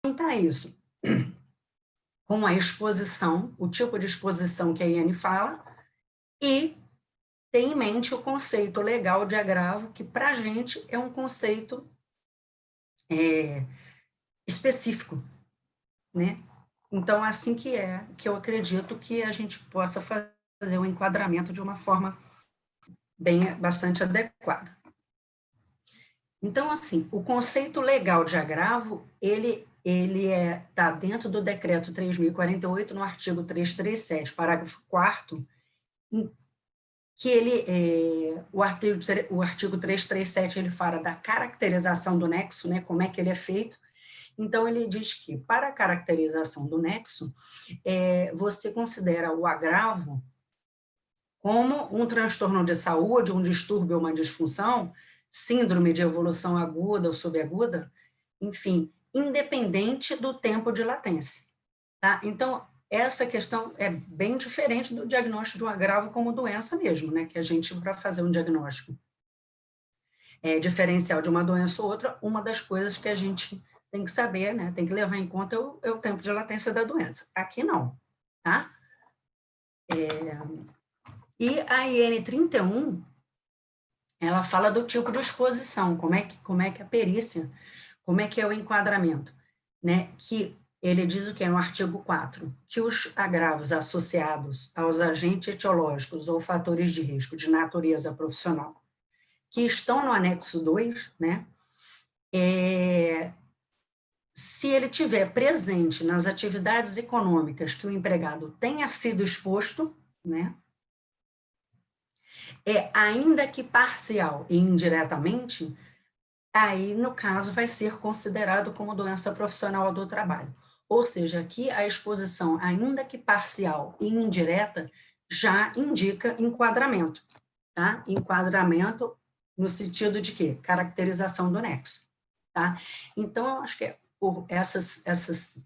juntar isso com a exposição, o tipo de exposição que a Iane fala, e ter em mente o conceito legal de agravo, que para a gente é um conceito específico, né? Então, assim que eu acredito que a gente possa fazer o enquadramento de uma forma bastante adequada. Então, assim, o conceito legal de agravo, ele está dentro do decreto 3.048, no artigo 337, parágrafo 4º, que o artigo 337, ele fala da caracterização do nexo, né, como é que ele é feito. Então, ele diz que, para a caracterização do nexo, você considera o agravo como um transtorno de saúde, um distúrbio ou uma disfunção, síndrome de evolução aguda ou subaguda, enfim, independente do tempo de latência. Tá? Então, essa questão é bem diferente do diagnóstico de um agravo como doença mesmo, né? Que a gente, para fazer um diagnóstico diferencial de uma doença ou outra, uma das coisas que a gente tem que saber, né? Tem que levar em conta é o tempo de latência da doença. Aqui não, tá? E a IN 31, ela fala do tipo de exposição, como é que a perícia, como é que é o enquadramento, né? Que ele diz o que no artigo 4, que os agravos associados aos agentes etiológicos ou fatores de risco de natureza profissional, que estão no anexo 2, né? Se ele tiver presente nas atividades econômicas que o empregado tenha sido exposto, né? Ainda que parcial e indiretamente, aí, no caso, vai ser considerado como doença profissional do trabalho. Ou seja, aqui a exposição, ainda que parcial e indireta, já indica enquadramento, tá? Enquadramento no sentido de quê? Caracterização do nexo, tá? Então, eu acho que por essas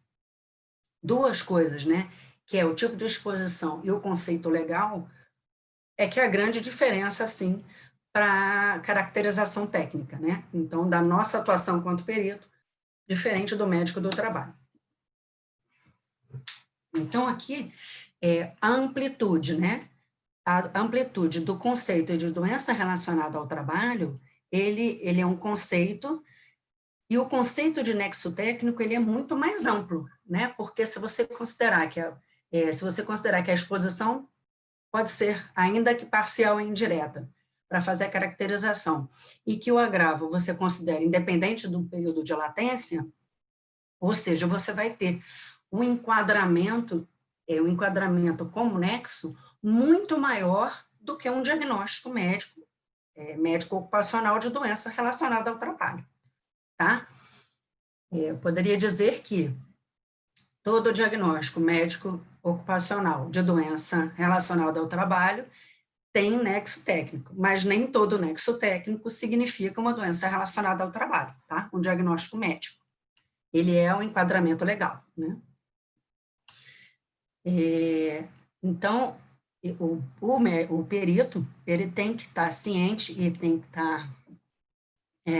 duas coisas, né? Que é o tipo de exposição e o conceito legal, é que a grande diferença, assim, para caracterização técnica, né? Então, da nossa atuação quanto perito, diferente do médico do trabalho. Então, aqui, a amplitude, né? A amplitude do conceito de doença relacionada ao trabalho, ele é um conceito, e o conceito de nexo técnico, ele é muito mais amplo, né? Porque se você considerar que a exposição pode ser, ainda que parcial e indireta, para fazer a caracterização, e que o agravo você considera independente do período de latência, ou seja, você vai ter um enquadramento como nexo muito maior do que um diagnóstico médico ocupacional de doença relacionada ao trabalho, tá? Eu poderia dizer que todo diagnóstico médico ocupacional de doença relacionada ao trabalho tem nexo técnico, mas nem todo nexo técnico significa uma doença relacionada ao trabalho, tá? Um diagnóstico médico. Ele é um enquadramento legal, né? Então, o perito, ele tem que estar ciente e tem que estar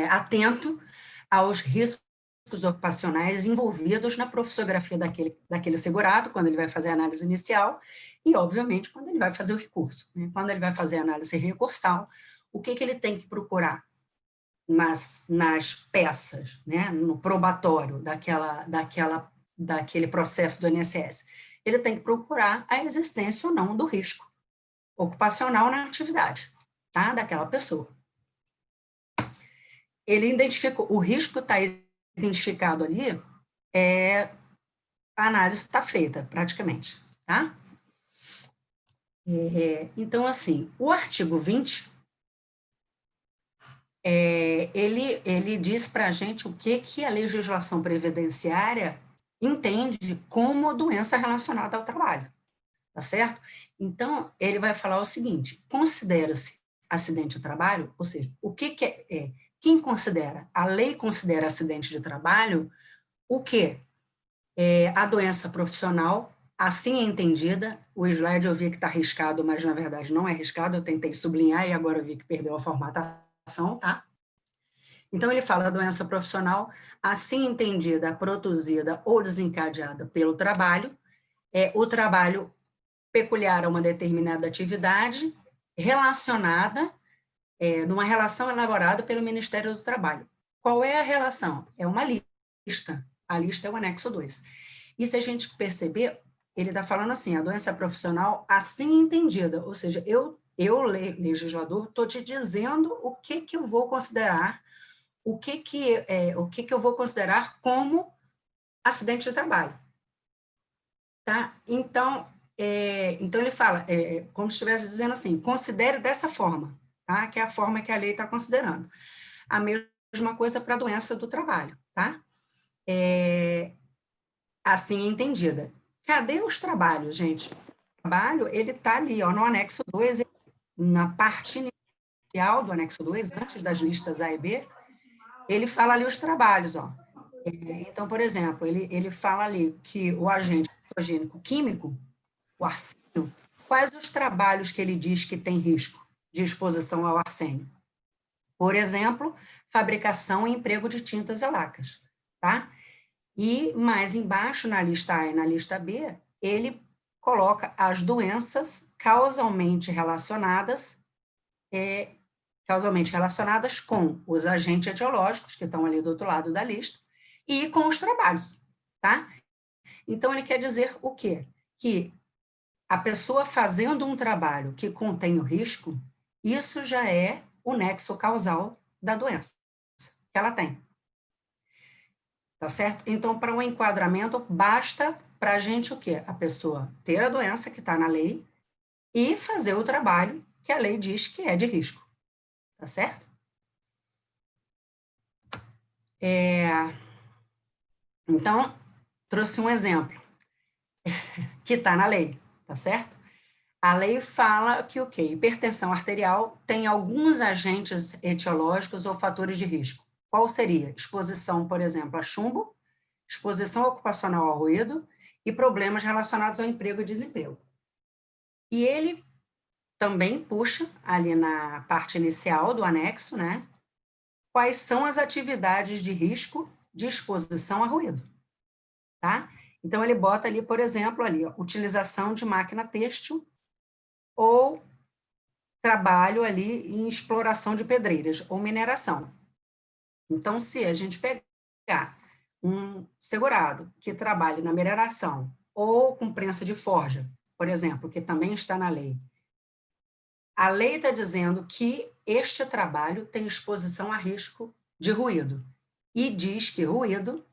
atento aos riscos ocupacionais envolvidos na profissografia daquele segurado, quando ele vai fazer a análise inicial, e, obviamente, quando ele vai fazer o recurso, né? Quando ele vai fazer a análise recursal, o que ele tem que procurar nas peças, né? No probatório daquele processo do INSS? Ele tem que procurar a existência ou não do risco ocupacional na atividade, tá? Daquela pessoa. Ele identifica, o risco está identificado ali, a análise está feita, praticamente, tá? Então, assim, o artigo 20, ele diz para a gente o que a legislação previdenciária entende como doença relacionada ao trabalho, tá certo? Então, ele vai falar o seguinte: considera-se acidente de trabalho, ou seja, quem considera? A lei considera acidente de trabalho o quê? A doença profissional, assim entendida. O slide eu vi que está riscado, mas na verdade não é riscado, eu tentei sublinhar e agora eu vi que perdeu a formatação, tá? Então, ele fala doença profissional, assim entendida, produzida ou desencadeada pelo trabalho, o trabalho peculiar a uma determinada atividade relacionada, numa relação elaborada pelo Ministério do Trabalho. Qual é a relação? É uma lista. A lista é o anexo 2. E se a gente perceber, ele está falando assim, a doença profissional assim entendida, ou seja, eu legislador, estou te dizendo o que eu vou considerar, o que eu vou considerar como acidente de trabalho. Tá? Então, ele fala, como se estivesse dizendo assim, considere dessa forma, tá? Que é a forma que a lei está considerando. A mesma coisa para a doença do trabalho, tá? Assim entendida. Cadê os trabalhos, gente? O trabalho, ele está ali, ó, no anexo 2, na parte inicial do anexo 2, antes das listas A e B, ele fala ali os trabalhos, ó. Então, por exemplo, ele fala ali que o agente patogênico químico, o arsênio, quais os trabalhos que ele diz que tem risco de exposição ao arsênio? Por exemplo, fabricação e emprego de tintas e lacas, tá? E mais embaixo, na lista A e na lista B, ele coloca as doenças causalmente relacionadas com os agentes etiológicos, que estão ali do outro lado da lista, e com os trabalhos, tá? Então, ele quer dizer o quê? Que a pessoa fazendo um trabalho que contém o risco, isso já é o nexo causal da doença que ela tem. Tá certo? Então, para um enquadramento, basta para a gente o quê? A pessoa ter a doença que está na lei e fazer o trabalho que a lei diz que é de risco. Tá certo? Então, trouxe um exemplo que está na lei, tá certo? A lei fala que o quê? Hipertensão arterial tem alguns agentes etiológicos ou fatores de risco. Qual seria? Exposição, por exemplo, a chumbo, exposição ocupacional ao ruído e problemas relacionados ao emprego e desemprego. E ele também puxa ali na parte inicial do anexo, né? Quais são as atividades de risco de exposição a ruído, tá? Então, ele bota ali, por exemplo, ali, ó, utilização de máquina têxtil ou trabalho ali em exploração de pedreiras ou mineração. Então, se a gente pegar um segurado que trabalhe na mineração ou com prensa de forja, por exemplo, que também está na lei, a lei está dizendo que este trabalho tem exposição a risco de ruído e diz que ruído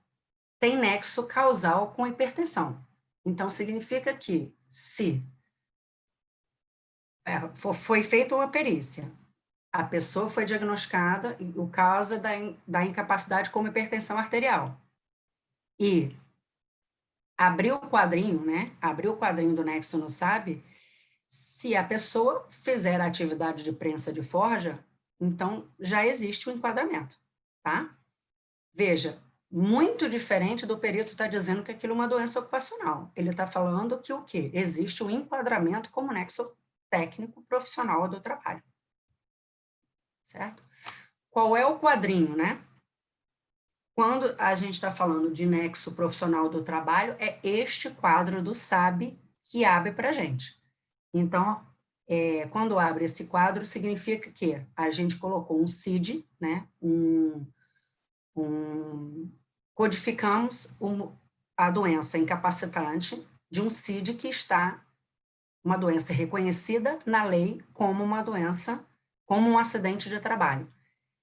tem nexo causal com hipertensão. Então, significa que se foi feita uma perícia, a pessoa foi diagnosticada o causa da incapacidade como hipertensão arterial. E abriu o quadrinho, né? Abriu o quadrinho do nexo no SAB. Se a pessoa fizer a atividade de prensa de forja, então já existe o enquadramento, tá? Veja, muito diferente do perito estar dizendo que aquilo é uma doença ocupacional. Ele está falando que o quê? Existe o enquadramento como nexo técnico profissional do trabalho. Certo? Qual é o quadrinho, né? Quando a gente está falando de nexo profissional do trabalho, é este quadro do SAB que abre para a gente. Então, quando abre esse quadro, significa que a gente colocou um CID, né? Codificamos a doença incapacitante de um CID que está, uma doença reconhecida na lei como uma doença, como um acidente de trabalho.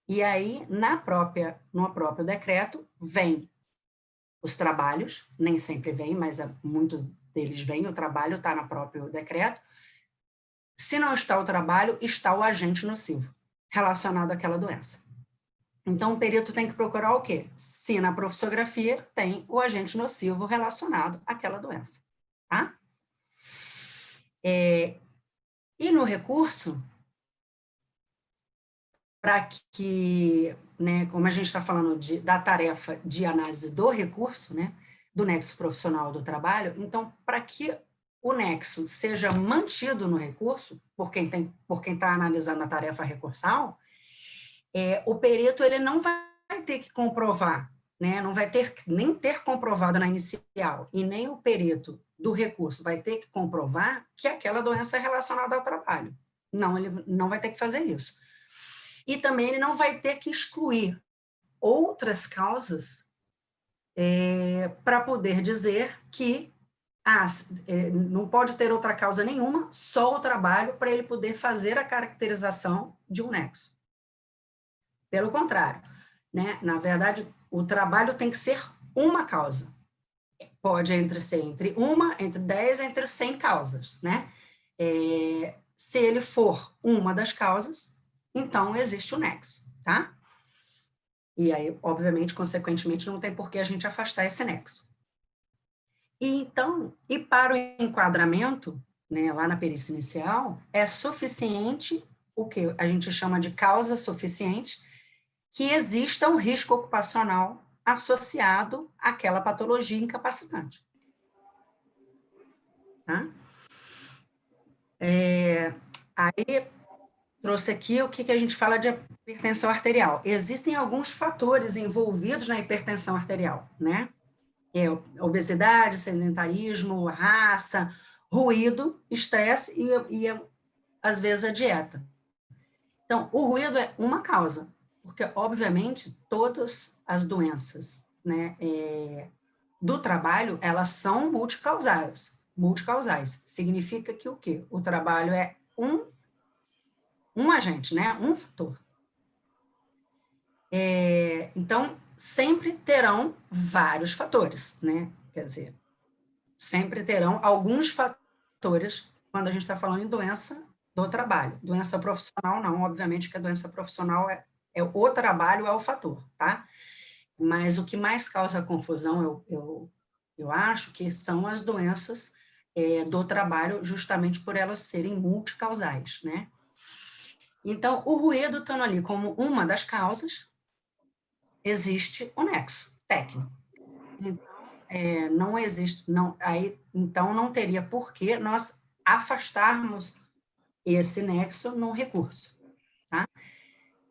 E aí, no próprio decreto, vem os trabalhos, nem sempre vem, mas muitos deles vêm, o trabalho está no próprio decreto. Se não está o trabalho, está o agente nocivo relacionado àquela doença. Então, o perito tem que procurar o quê? Se na profissografia tem o agente nocivo relacionado àquela doença, tá? E no recurso, para que, né, como a gente está falando da tarefa de análise do recurso, né, do nexo profissional do trabalho, então, para que o nexo seja mantido no recurso, por quem está analisando a tarefa recursal, o perito ele não vai ter que comprovar, né? Não vai ter nem ter comprovado na inicial, e nem o perito do recurso vai ter que comprovar que aquela doença é relacionada ao trabalho. Não, ele não vai ter que fazer isso. E também ele não vai ter que excluir outras causas para poder dizer que não pode ter outra causa nenhuma, só o trabalho, para ele poder fazer a caracterização de um nexo. Pelo contrário, né? Na verdade, o trabalho tem que ser uma causa. Pode ser entre uma, entre 10, entre 100 causas, né? Se ele for uma das causas, então existe o nexo, tá? E aí, obviamente, consequentemente, não tem por que a gente afastar esse nexo. E para o enquadramento, né, lá na perícia inicial, é suficiente o que a gente chama de causa suficiente, que exista um risco ocupacional associado àquela patologia incapacitante. Tá? Aí, trouxe aqui o que a gente fala de hipertensão arterial. Existem alguns fatores envolvidos na hipertensão arterial, né? Obesidade, sedentarismo, raça, ruído, estresse e às vezes, a dieta. Então, o ruído é uma causa, porque, obviamente, todas as doenças, né, do trabalho, elas são multicausais. Multicausais. Significa que o quê? O trabalho é um agente, né, um fator. Então, sempre terão vários fatores, né? Quer dizer, sempre terão alguns fatores quando a gente está falando em doença do trabalho. Doença profissional, não, obviamente que a doença profissional o trabalho é o fator, tá? Mas o que mais causa confusão, eu acho que são as doenças do trabalho, justamente por elas serem multicausais, né? Então, o ruído estando ali como uma das causas, existe o nexo técnico. Então, não existe, então não teria por que nós afastarmos esse nexo no recurso, tá?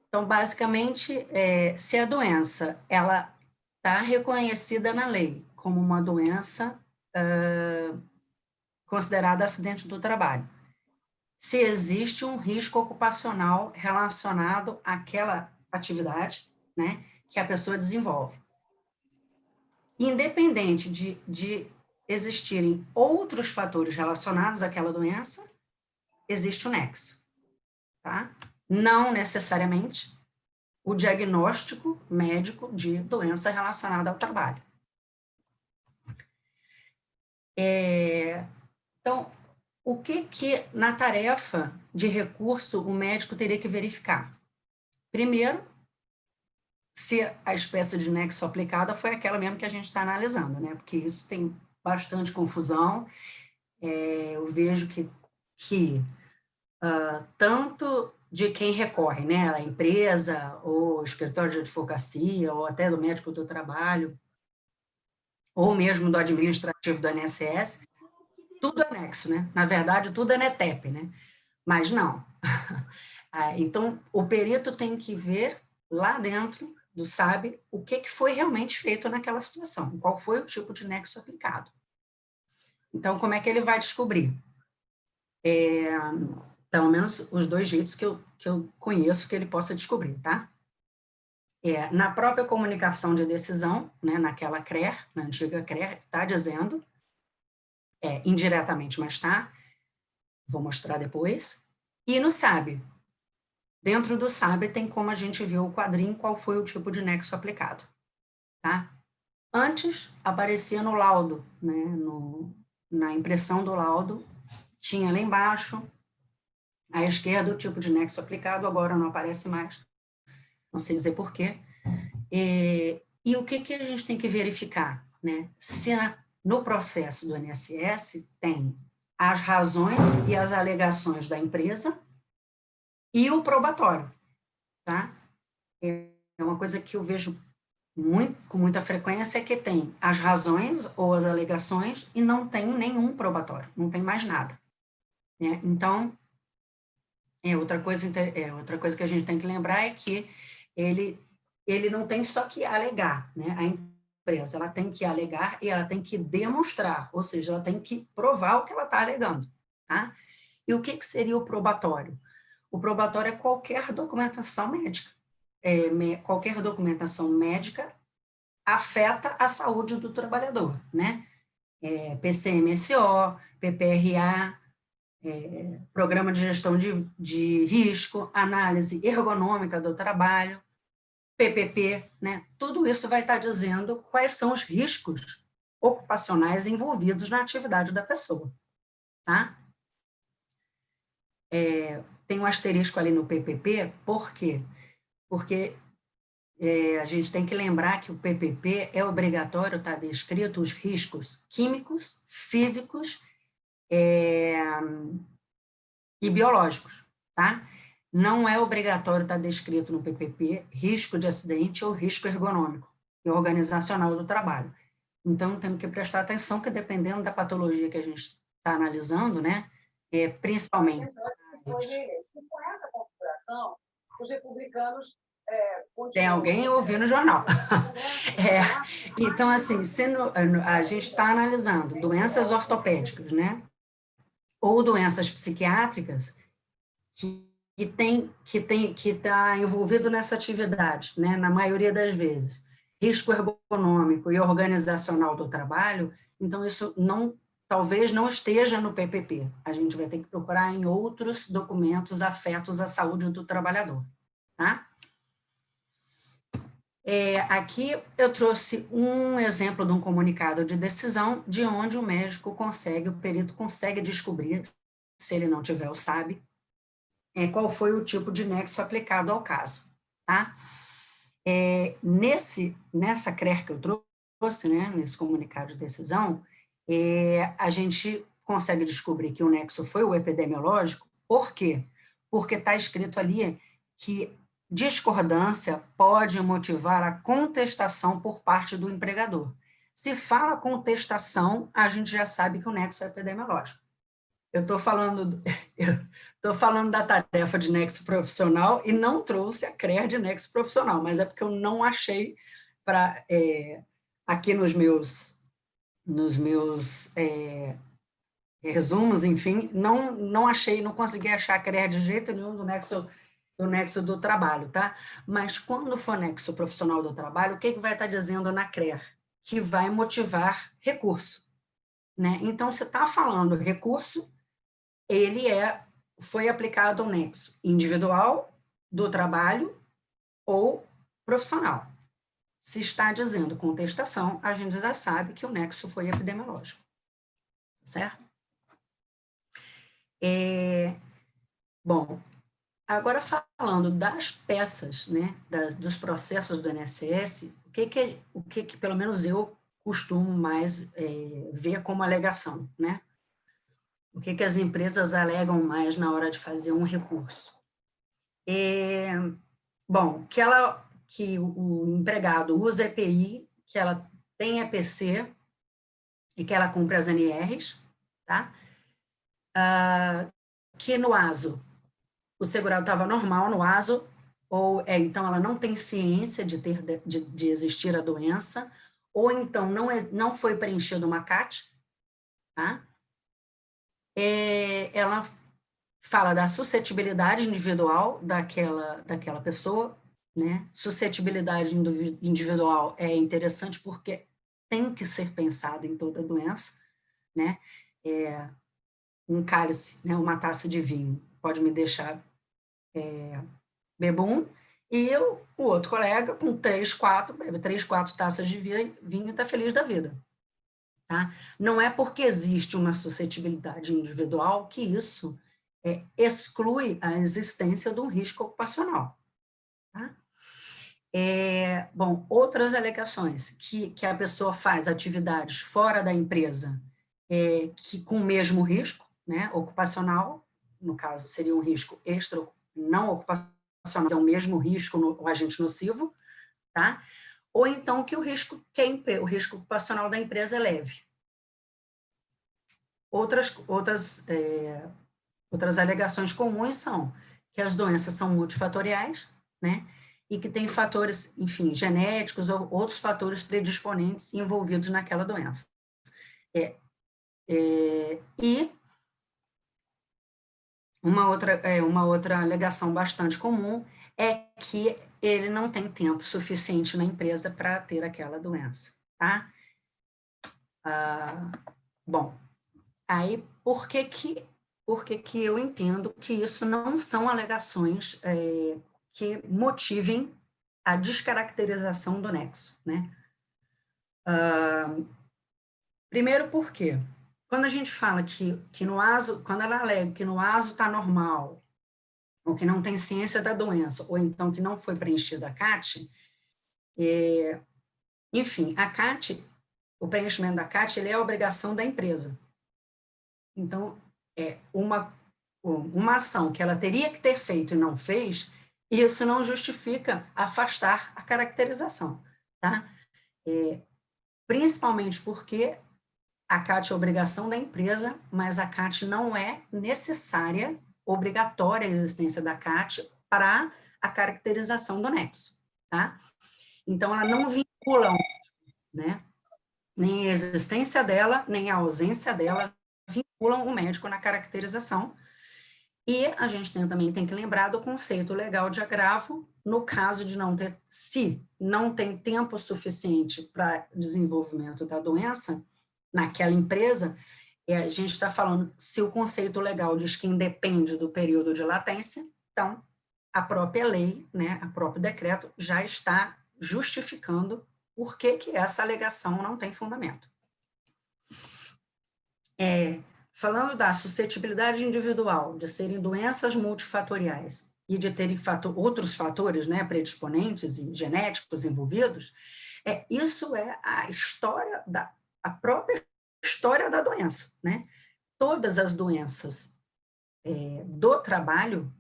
Então, basicamente, se a doença, ela está reconhecida na lei como uma doença considerada acidente do trabalho, se existe um risco ocupacional relacionado àquela atividade, né, que a pessoa desenvolve. Independente de existirem outros fatores relacionados àquela doença, existe o nexo, tá? Não necessariamente o diagnóstico médico de doença relacionada ao trabalho. Então, o que na tarefa de recurso o médico teria que verificar? Primeiro, se a espécie de nexo aplicada foi aquela mesmo que a gente está analisando, né? Porque isso tem bastante confusão. Eu vejo que tanto de quem recorre, né? A empresa, ou escritório de advocacia, ou até do médico do trabalho, ou mesmo do administrativo do INSS, tudo é nexo, né? Na verdade, tudo é NETEP, né? Mas não. Então, o perito tem que ver lá dentro do SAB o que foi realmente feito naquela situação, qual foi o tipo de nexo aplicado. Então, como é que ele vai descobrir? Pelo menos os dois jeitos que eu conheço que ele possa descobrir, tá? Na própria comunicação de decisão, né, naquela CRER, na antiga CRER, está dizendo, indiretamente, mas tá, vou mostrar depois, e no SAB. Dentro do SAB tem como a gente ver o quadrinho qual foi o tipo de nexo aplicado, tá? Antes, aparecia no laudo, né, na impressão do laudo, tinha lá embaixo, à esquerda, o tipo de nexo aplicado, agora não aparece mais, não sei dizer por quê. E o que a gente tem que verificar, né? Se no processo do INSS tem as razões e as alegações da empresa e o probatório, tá? É uma coisa que eu vejo com muita frequência, é que tem as razões ou as alegações e não tem nenhum probatório, não tem mais nada, né? Então, outra coisa que a gente tem que lembrar é que ele não tem só que alegar, né? A empresa, ela tem que alegar e ela tem que demonstrar, ou seja, ela tem que provar o que ela está alegando, tá? E o que seria o probatório? O probatório é qualquer documentação médica. Qualquer documentação médica afeta a saúde do trabalhador, né? PCMSO, PPRA, Programa de Gestão de Risco, Análise Ergonômica do Trabalho, PPP, né? Tudo isso vai estar dizendo quais são os riscos ocupacionais envolvidos na atividade da pessoa, tá? Tem um asterisco ali no PPP, por quê? Porque a gente tem que lembrar que o PPP é obrigatório, está descrito os riscos químicos, físicos e biológicos, tá? Não é obrigatório estar descrito no PPP risco de acidente ou risco ergonômico e organizacional do trabalho. Então, temos que prestar atenção que, dependendo da patologia que a gente está analisando, né, principalmente... Com essa configuração, os republicanos Tem alguém ouvindo o jornal. Então, assim, a gente está analisando doenças ortopédicas, né, ou doenças psiquiátricas que está envolvido nessa atividade, né, na maioria das vezes, risco ergonômico e organizacional do trabalho, então isso talvez não esteja no PPP. A gente vai ter que procurar em outros documentos afetos à saúde do trabalhador, tá? Aqui eu trouxe um exemplo de um comunicado de decisão de onde o perito consegue descobrir, se ele não tiver o SAB, qual foi o tipo de nexo aplicado ao caso, tá? Nessa CRER que eu trouxe, né, nesse comunicado de decisão, a gente consegue descobrir que o nexo foi o epidemiológico. Por quê? Porque está escrito ali que discordância pode motivar a contestação por parte do empregador. Se fala contestação, a gente já sabe que o nexo é epidemiológico. Eu estou falando da tarefa de nexo profissional e não trouxe a CRER de nexo profissional, mas é porque eu não achei aqui nos meus resumos, enfim, não achei, não consegui achar a CRER de jeito nenhum do nexo do trabalho, tá? Mas quando for nexo profissional do trabalho, o que vai estar dizendo na CRER? Que vai motivar recurso, né? Então, você está falando recurso, ele foi aplicado ao nexo individual do trabalho ou profissional. Se está dizendo contestação, a gente já sabe que o nexo foi epidemiológico, certo? Bom, agora falando das peças, né, dos processos do INSS, o que pelo menos eu costumo mais ver como alegação, né? O que as empresas alegam mais na hora de fazer um recurso? Bom, que o empregado usa EPI, que ela tem EPC e que ela cumpre as NRs, tá? Que no ASO, o segurado estava normal no ASO, ou então ela não tem ciência de existir a doença, ou então não foi preenchida uma CAT, tá? Ela fala da suscetibilidade individual daquela pessoa, né? Suscetibilidade individual é interessante porque tem que ser pensado em toda doença, né? Um cálice, né? Uma taça de vinho pode me deixar bebum, e o outro colega com 3, 4 taças de vinho está feliz da vida. Tá? Não é porque existe uma suscetibilidade individual que isso exclui a existência de um risco ocupacional. Tá? Bom, outras alegações, que a pessoa faz atividades fora da empresa que com o mesmo risco, né, ocupacional, no caso seria um risco extra, não ocupacional, é o mesmo risco, o agente nocivo, tá? Ou então que o risco ocupacional da empresa é leve. Outras alegações comuns são que as doenças são multifatoriais, né? e que tem fatores, enfim, genéticos ou outros fatores predisponentes envolvidos naquela doença. E uma outra alegação bastante comum é que ele não tem tempo suficiente na empresa para ter aquela doença, tá? Bom, aí por que que eu entendo que isso não são alegações que motivem a descaracterização do nexo, né? Primeiro porque, quando a gente fala que no ASO, quando ela alega que no ASO está normal, ou que não tem ciência da doença, ou então que não foi preenchida a CAT, enfim, a CAT, o preenchimento da CAT, ele é a obrigação da empresa. Então, uma ação que ela teria que ter feito e não fez, isso não justifica afastar a caracterização, tá? Principalmente porque a CAT é obrigação da empresa, mas a CAT não é necessária, obrigatória a existência da CAT para a caracterização do nexo, tá? Então, ela não vincula, né? Nem a existência dela, nem a ausência dela vinculam o médico na caracterização. E a gente também tem que lembrar do conceito legal de agravo, no caso de não ter, se não tem tempo suficiente para desenvolvimento da doença naquela empresa, a gente está falando, se o conceito legal diz que independe do período de latência, então a própria lei, né, o próprio decreto já está justificando por que essa alegação não tem fundamento. Falando da suscetibilidade individual, de serem doenças multifatoriais e de terem outros fatores, né, predisponentes e genéticos envolvidos, isso é a própria história da doença, né? Todas as doenças do trabalho,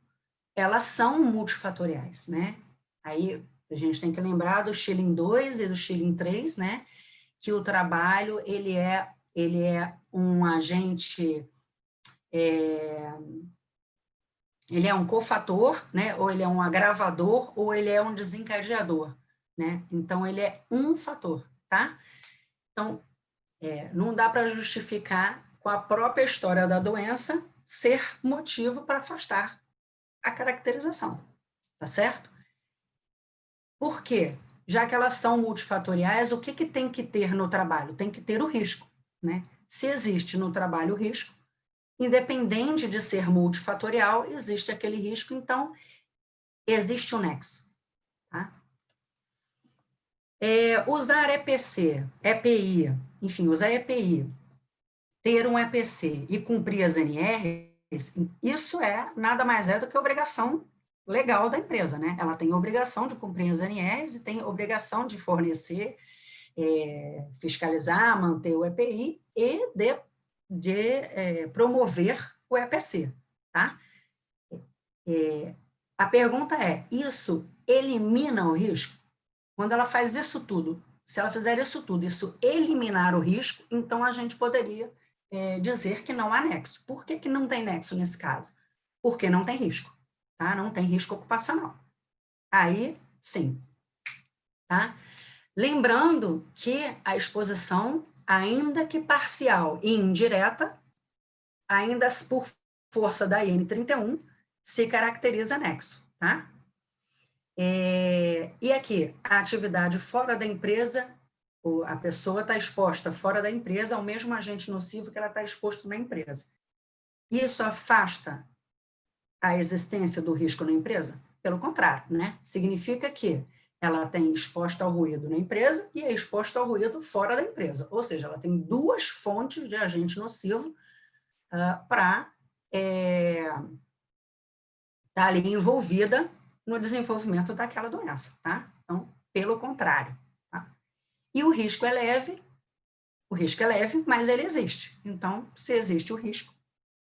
elas são multifatoriais, né? Aí a gente tem que lembrar do Schilling 2 e do Schilling 3, né? Que o trabalho, ele é um agente, ele é um cofator, né? Ou ele é um agravador, ou ele é um desencadeador, né? Então, ele é um fator, tá? Então, não dá para justificar com a própria história da doença ser motivo para afastar a caracterização, tá certo? Por quê? Já que elas são multifatoriais, o que tem que ter no trabalho? Tem que ter o risco, né? Se existe no trabalho o risco, independente de ser multifatorial, existe aquele risco, então existe um nexo, tá? Usar EPI, enfim, usar EPI, ter um EPC e cumprir as NRs, isso nada mais do que obrigação legal da empresa, né? Ela tem obrigação de cumprir as NRs e tem obrigação de fornecer, fiscalizar, manter o EPI e de promover o EPC, tá? A pergunta isso elimina o risco? Quando ela faz isso tudo, se ela fizer isso tudo, isso eliminar o risco, então a gente poderia dizer que não há nexo. Por que não tem nexo nesse caso? Porque não tem risco, tá? Não tem risco ocupacional. Aí, sim, tá? Lembrando que a exposição, ainda que parcial e indireta, ainda por força da IN 31, se caracteriza nexo, tá? E aqui, a atividade fora da empresa, a pessoa está exposta fora da empresa ao mesmo agente nocivo que ela está exposto na empresa. Isso afasta a existência do risco na empresa? Pelo contrário, né? Significa que ela tem exposta ao ruído na empresa e é exposta ao ruído fora da empresa. Ou seja, ela tem duas fontes de agente nocivo para estar ali envolvida no desenvolvimento daquela doença, tá? Então, pelo contrário, tá? E o risco é leve, mas ele existe. Então, se existe o risco,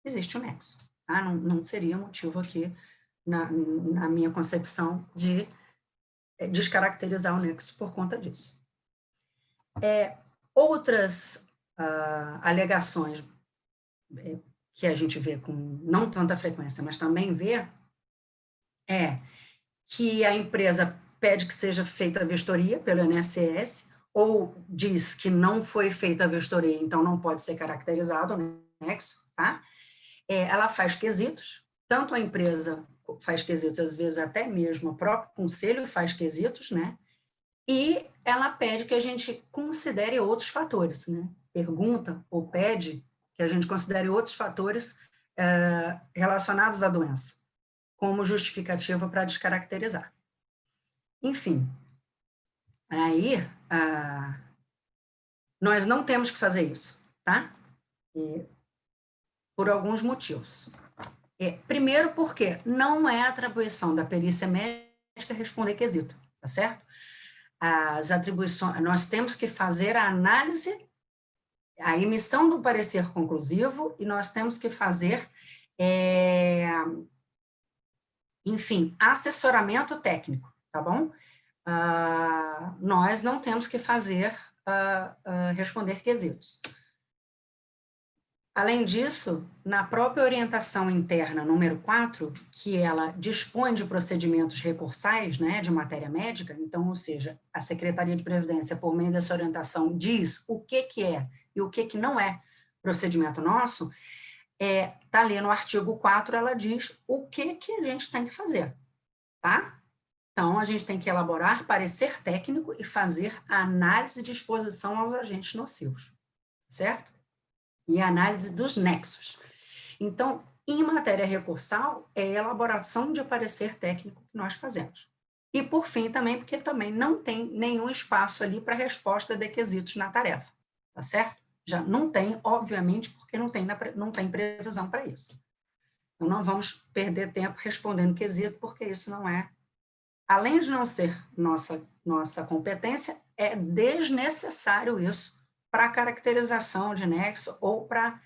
existe o nexo, tá? Não seria motivo aqui, na minha concepção, de descaracterizar o nexo por conta disso. Outras alegações que a gente vê com não tanta frequência, mas também vê, que a empresa pede que seja feita a vistoria pelo INSS, ou diz que não foi feita a vistoria, então não pode ser caracterizado o nexo, tá? Ela faz quesitos, tanto a empresa faz quesitos, às vezes até mesmo o próprio conselho faz quesitos, né? E ela pede que a gente considere outros fatores, né? Pergunta ou pede que a gente considere outros fatores relacionados à doença, como justificativa para descaracterizar. Enfim, aí nós não temos que fazer isso, tá? Por alguns motivos. Primeiro, porque não é atribuição da perícia médica responder quesito, tá certo? As atribuições, nós temos que fazer a análise, a emissão do parecer conclusivo, e nós temos que fazer, enfim, assessoramento técnico, tá bom? Nós não temos que fazer, responder quesitos. Além disso, na própria orientação interna número 4, que ela dispõe de procedimentos recursais, né, de matéria médica, então, ou seja, a Secretaria de Previdência, por meio dessa orientação, diz o que é e o que não é procedimento nosso, tá ali no artigo 4, ela diz o que a gente tem que fazer, tá? Então, a gente tem que elaborar parecer técnico e fazer a análise de exposição aos agentes nocivos, certo? E a análise dos nexos. Então, em matéria recursal, é a elaboração de parecer técnico que nós fazemos. E, por fim, também, porque também não tem nenhum espaço ali para resposta de quesitos na tarefa, tá certo? Já não tem, obviamente, porque não tem previsão para isso. Então, não vamos perder tempo respondendo quesito, porque isso não é, além de não ser nossa competência, é desnecessário isso para caracterização de nexo ou para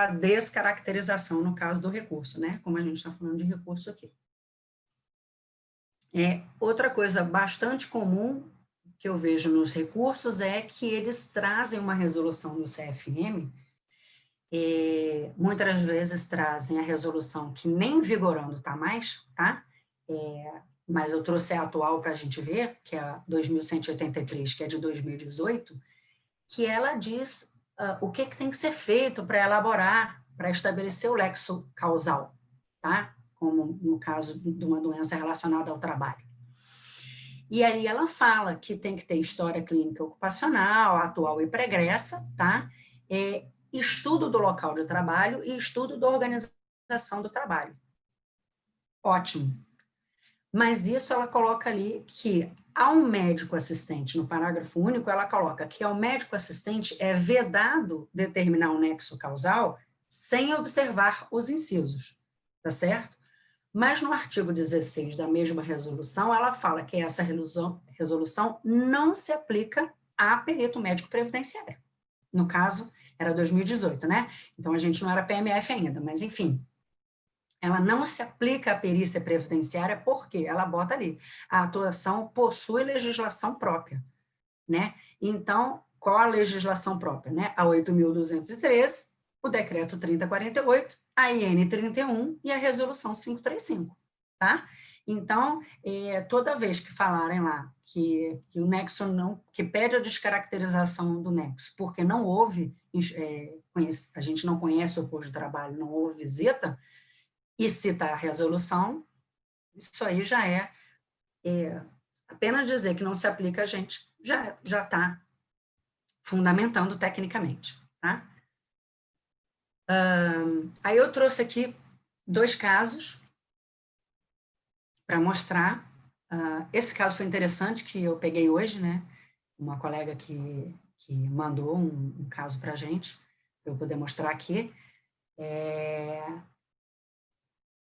descaracterização, no caso do recurso, né? Como a gente está falando de recurso aqui. Outra coisa bastante comum que eu vejo nos recursos é que eles trazem uma resolução do CFM, muitas vezes trazem a resolução que nem vigorando está mais, tá? Mas eu trouxe a atual para a gente ver, que é a 2183, que é de 2018, que ela diz o que tem que ser feito para elaborar, para estabelecer o lexo causal, tá? Como no caso de uma doença relacionada ao trabalho. E aí ela fala que tem que ter história clínica ocupacional, atual e pregressa, tá? Estudo do local de trabalho e estudo da organização do trabalho. Ótimo. Mas isso ela coloca ali que ao médico assistente, no parágrafo único, ela coloca que ao médico assistente é vedado determinar um nexo causal sem observar os incisos, tá certo? Mas no artigo 16 da mesma resolução, ela fala que essa resolução não se aplica a perito médico previdenciário. No caso, era 2018, né? Então, a gente não era PMF ainda, mas enfim. Ela não se aplica à perícia previdenciária porque ela bota ali, a atuação possui legislação própria, né? Então, qual a legislação própria, né? A 8.213, o decreto 3048, a IN 31 e a resolução 535, tá? Então, toda vez que falarem lá que o nexo não, que pede a descaracterização do nexo, porque não houve, a gente não conhece o posto de trabalho, não houve visita, e citar a resolução, isso aí já apenas dizer que não se aplica a gente, já está fundamentando tecnicamente, tá? Aí eu trouxe aqui 2 casos para mostrar. Esse caso foi interessante, que eu peguei hoje, né? Uma colega que mandou um caso para a gente, para eu poder mostrar aqui.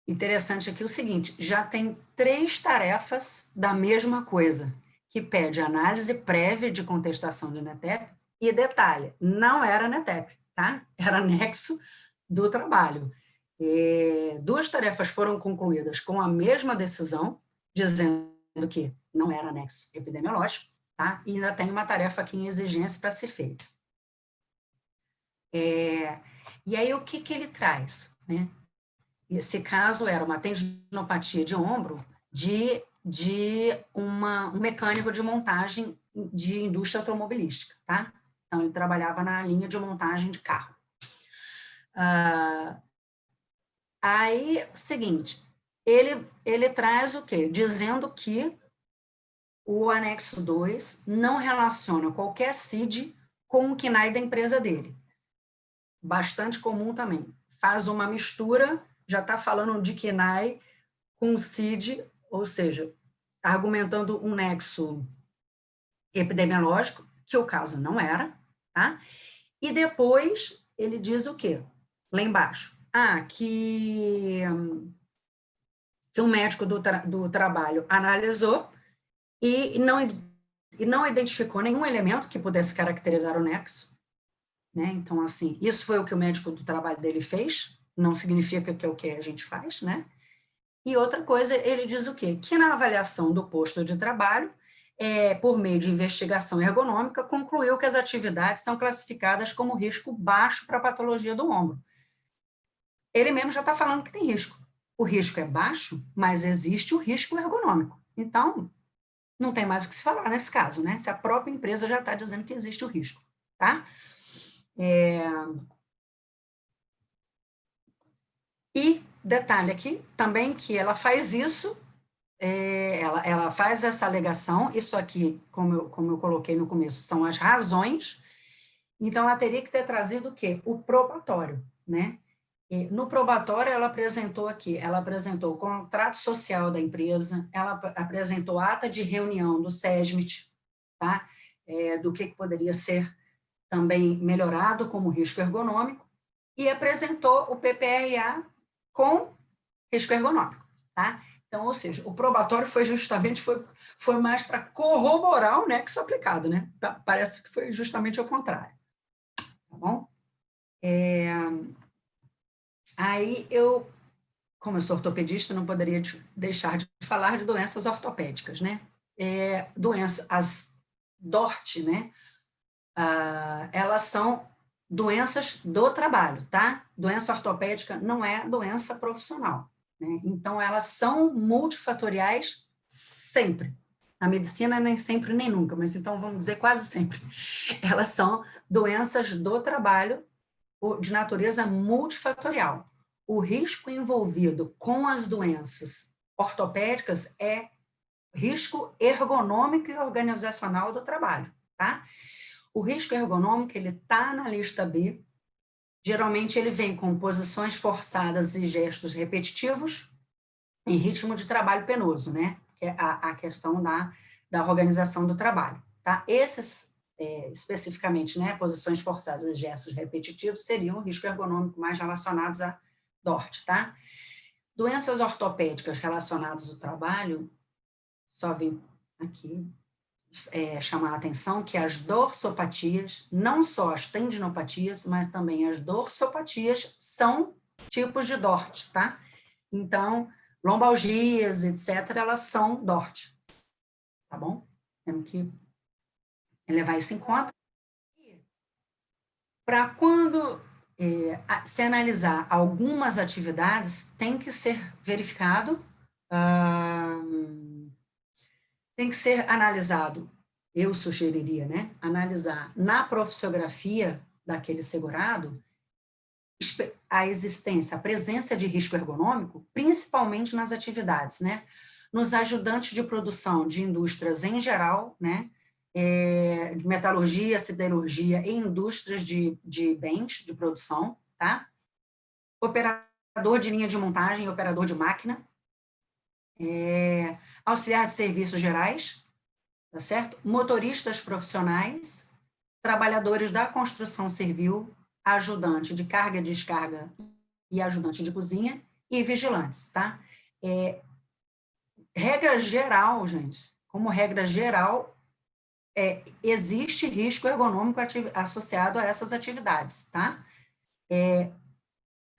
Interessante aqui o seguinte, já tem 3 tarefas da mesma coisa, que pede análise prévia de contestação de NETEP, e detalhe, não era NETEP, tá? Era anexo do trabalho. 2 tarefas foram concluídas com a mesma decisão, dizendo que não era anexo epidemiológico, tá? E ainda tem uma tarefa aqui em exigência para ser feita. E aí, o que ele traz, né? Esse caso era uma tendinopatia de ombro de de um mecânico de montagem de indústria automobilística, tá? Então, ele trabalhava na linha de montagem de carro. Aí, o seguinte, ele traz o quê? Dizendo que o anexo 2 não relaciona qualquer CID com o KNAI da empresa dele. Bastante comum também. Faz uma mistura, já está falando de KNAI com CID, ou seja, argumentando um nexo epidemiológico, que o caso não era, tá? E depois ele diz o quê? Lá embaixo. Que o médico do trabalho analisou e não identificou nenhum elemento que pudesse caracterizar o nexo, né? Então, assim, isso foi o que o médico do trabalho dele fez, não significa que é o que a gente faz, né? E outra coisa, ele diz o quê? Que na avaliação do posto de trabalho, por meio de investigação ergonômica, concluiu que as atividades são classificadas como risco baixo para a patologia do ombro. Ele mesmo já está falando que tem risco. O risco é baixo, mas existe o risco ergonômico. Então, não tem mais o que se falar nesse caso, né? Se a própria empresa já está dizendo que existe o risco, tá? E detalhe aqui também que ela faz isso, ela faz essa alegação, isso aqui, como eu coloquei no começo, são as razões, então ela teria que ter trazido o quê? O probatório, né? E no probatório, ela apresentou o contrato social da empresa, ela apresentou a ata de reunião do SESMIT, tá? Do que poderia ser também melhorado como risco ergonômico, e apresentou o PPRA com risco ergonômico, tá? Então, ou seja, o probatório foi mais para corroborar o nexo aplicado, né? Parece que foi justamente ao contrário, tá bom? Aí como eu sou ortopedista, não poderia deixar de falar de doenças ortopédicas, né? As DORT, né? Elas são doenças do trabalho, tá? Doença ortopédica não é doença profissional, né? Então, elas são multifatoriais sempre. Na medicina, nem sempre, nem nunca, mas então vamos dizer quase sempre. Elas são doenças do trabalho de natureza multifatorial. O risco envolvido com as doenças ortopédicas é risco ergonômico e organizacional do trabalho, tá? O risco ergonômico, ele está na lista B, geralmente ele vem com posições forçadas e gestos repetitivos e ritmo de trabalho penoso, né? Que é a questão da organização do trabalho, tá? Esses especificamente, né, posições forçadas e gestos repetitivos, seriam o risco ergonômico mais relacionados a DORT, tá? Doenças ortopédicas relacionadas ao trabalho, só vim aqui chamar a atenção que as dorsopatias, não só as tendinopatias, mas também as dorsopatias são tipos de DORT, tá? Então, lombalgias, etc., elas são DORT, tá bom? Temos que levar isso em conta. Para quando se analisar algumas atividades, tem que ser verificado, tem que ser analisado, eu sugeriria, né? Analisar na profissiografia daquele segurado a existência, a presença de risco ergonômico, principalmente nas atividades, né? Nos ajudantes de produção de indústrias em geral, né? De metalurgia, siderurgia e indústrias de bens de produção, tá? Operador de linha de montagem, operador de máquina, auxiliar de serviços gerais, tá certo? Motoristas profissionais, trabalhadores da construção civil, ajudante de carga e descarga e ajudante de cozinha e vigilantes, tá? Regra geral, gente, como regra geral, existe risco ergonômico associado a essas atividades, tá?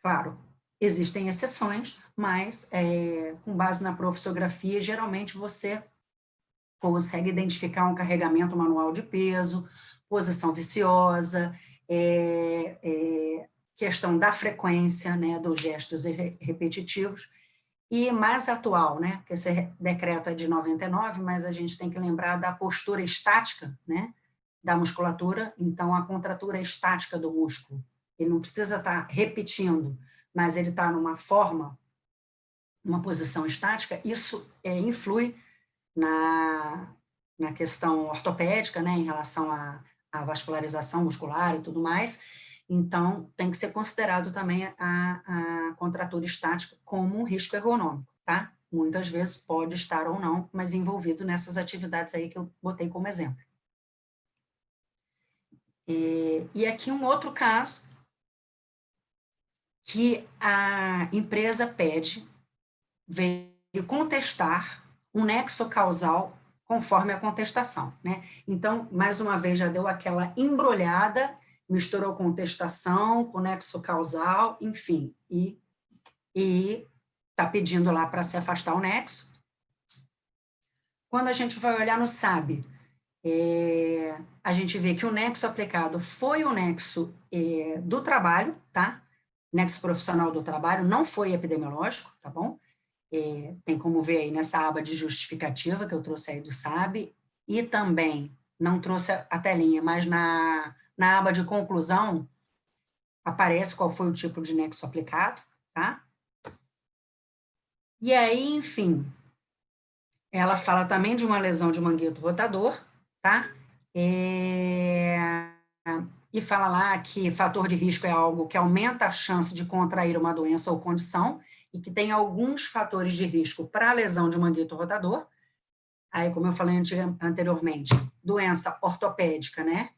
Claro, existem exceções, mas com base na profissiografia, geralmente você consegue identificar um carregamento manual de peso, posição viciosa, questão da frequência, né, dos gestos repetitivos, e mais atual, né? Porque esse decreto é de 99, mas a gente tem que lembrar da postura estática, né? Da musculatura, então a contratura estática do músculo. Ele não precisa estar repetindo, mas ele está numa forma, numa posição estática, isso influi na questão ortopédica, né, em relação à vascularização muscular e tudo mais. Então, tem que ser considerado também a contratura estática como um risco ergonômico, tá? Muitas vezes pode estar ou não, mas envolvido nessas atividades aí que eu botei como exemplo. E aqui um outro caso que a empresa veio contestar um nexo causal conforme a contestação, né? Então, mais uma vez, já deu aquela embrulhada, misturou contestação com nexo causal, enfim, e está pedindo lá para se afastar o nexo. Quando a gente vai olhar no SAB, a gente vê que o nexo aplicado foi o nexo do trabalho, tá? Nexo profissional do trabalho, não foi epidemiológico, tá bom? Tem como ver aí nessa aba de justificativa que eu trouxe aí do SAB, e também, não trouxe a telinha, mas na aba de conclusão, aparece qual foi o tipo de nexo aplicado, tá? E aí, enfim, ela fala também de uma lesão de manguito rotador, tá? E fala lá que fator de risco é algo que aumenta a chance de contrair uma doença ou condição, e que tem alguns fatores de risco para a lesão de manguito rotador. Aí, como eu falei anteriormente, doença ortopédica, né?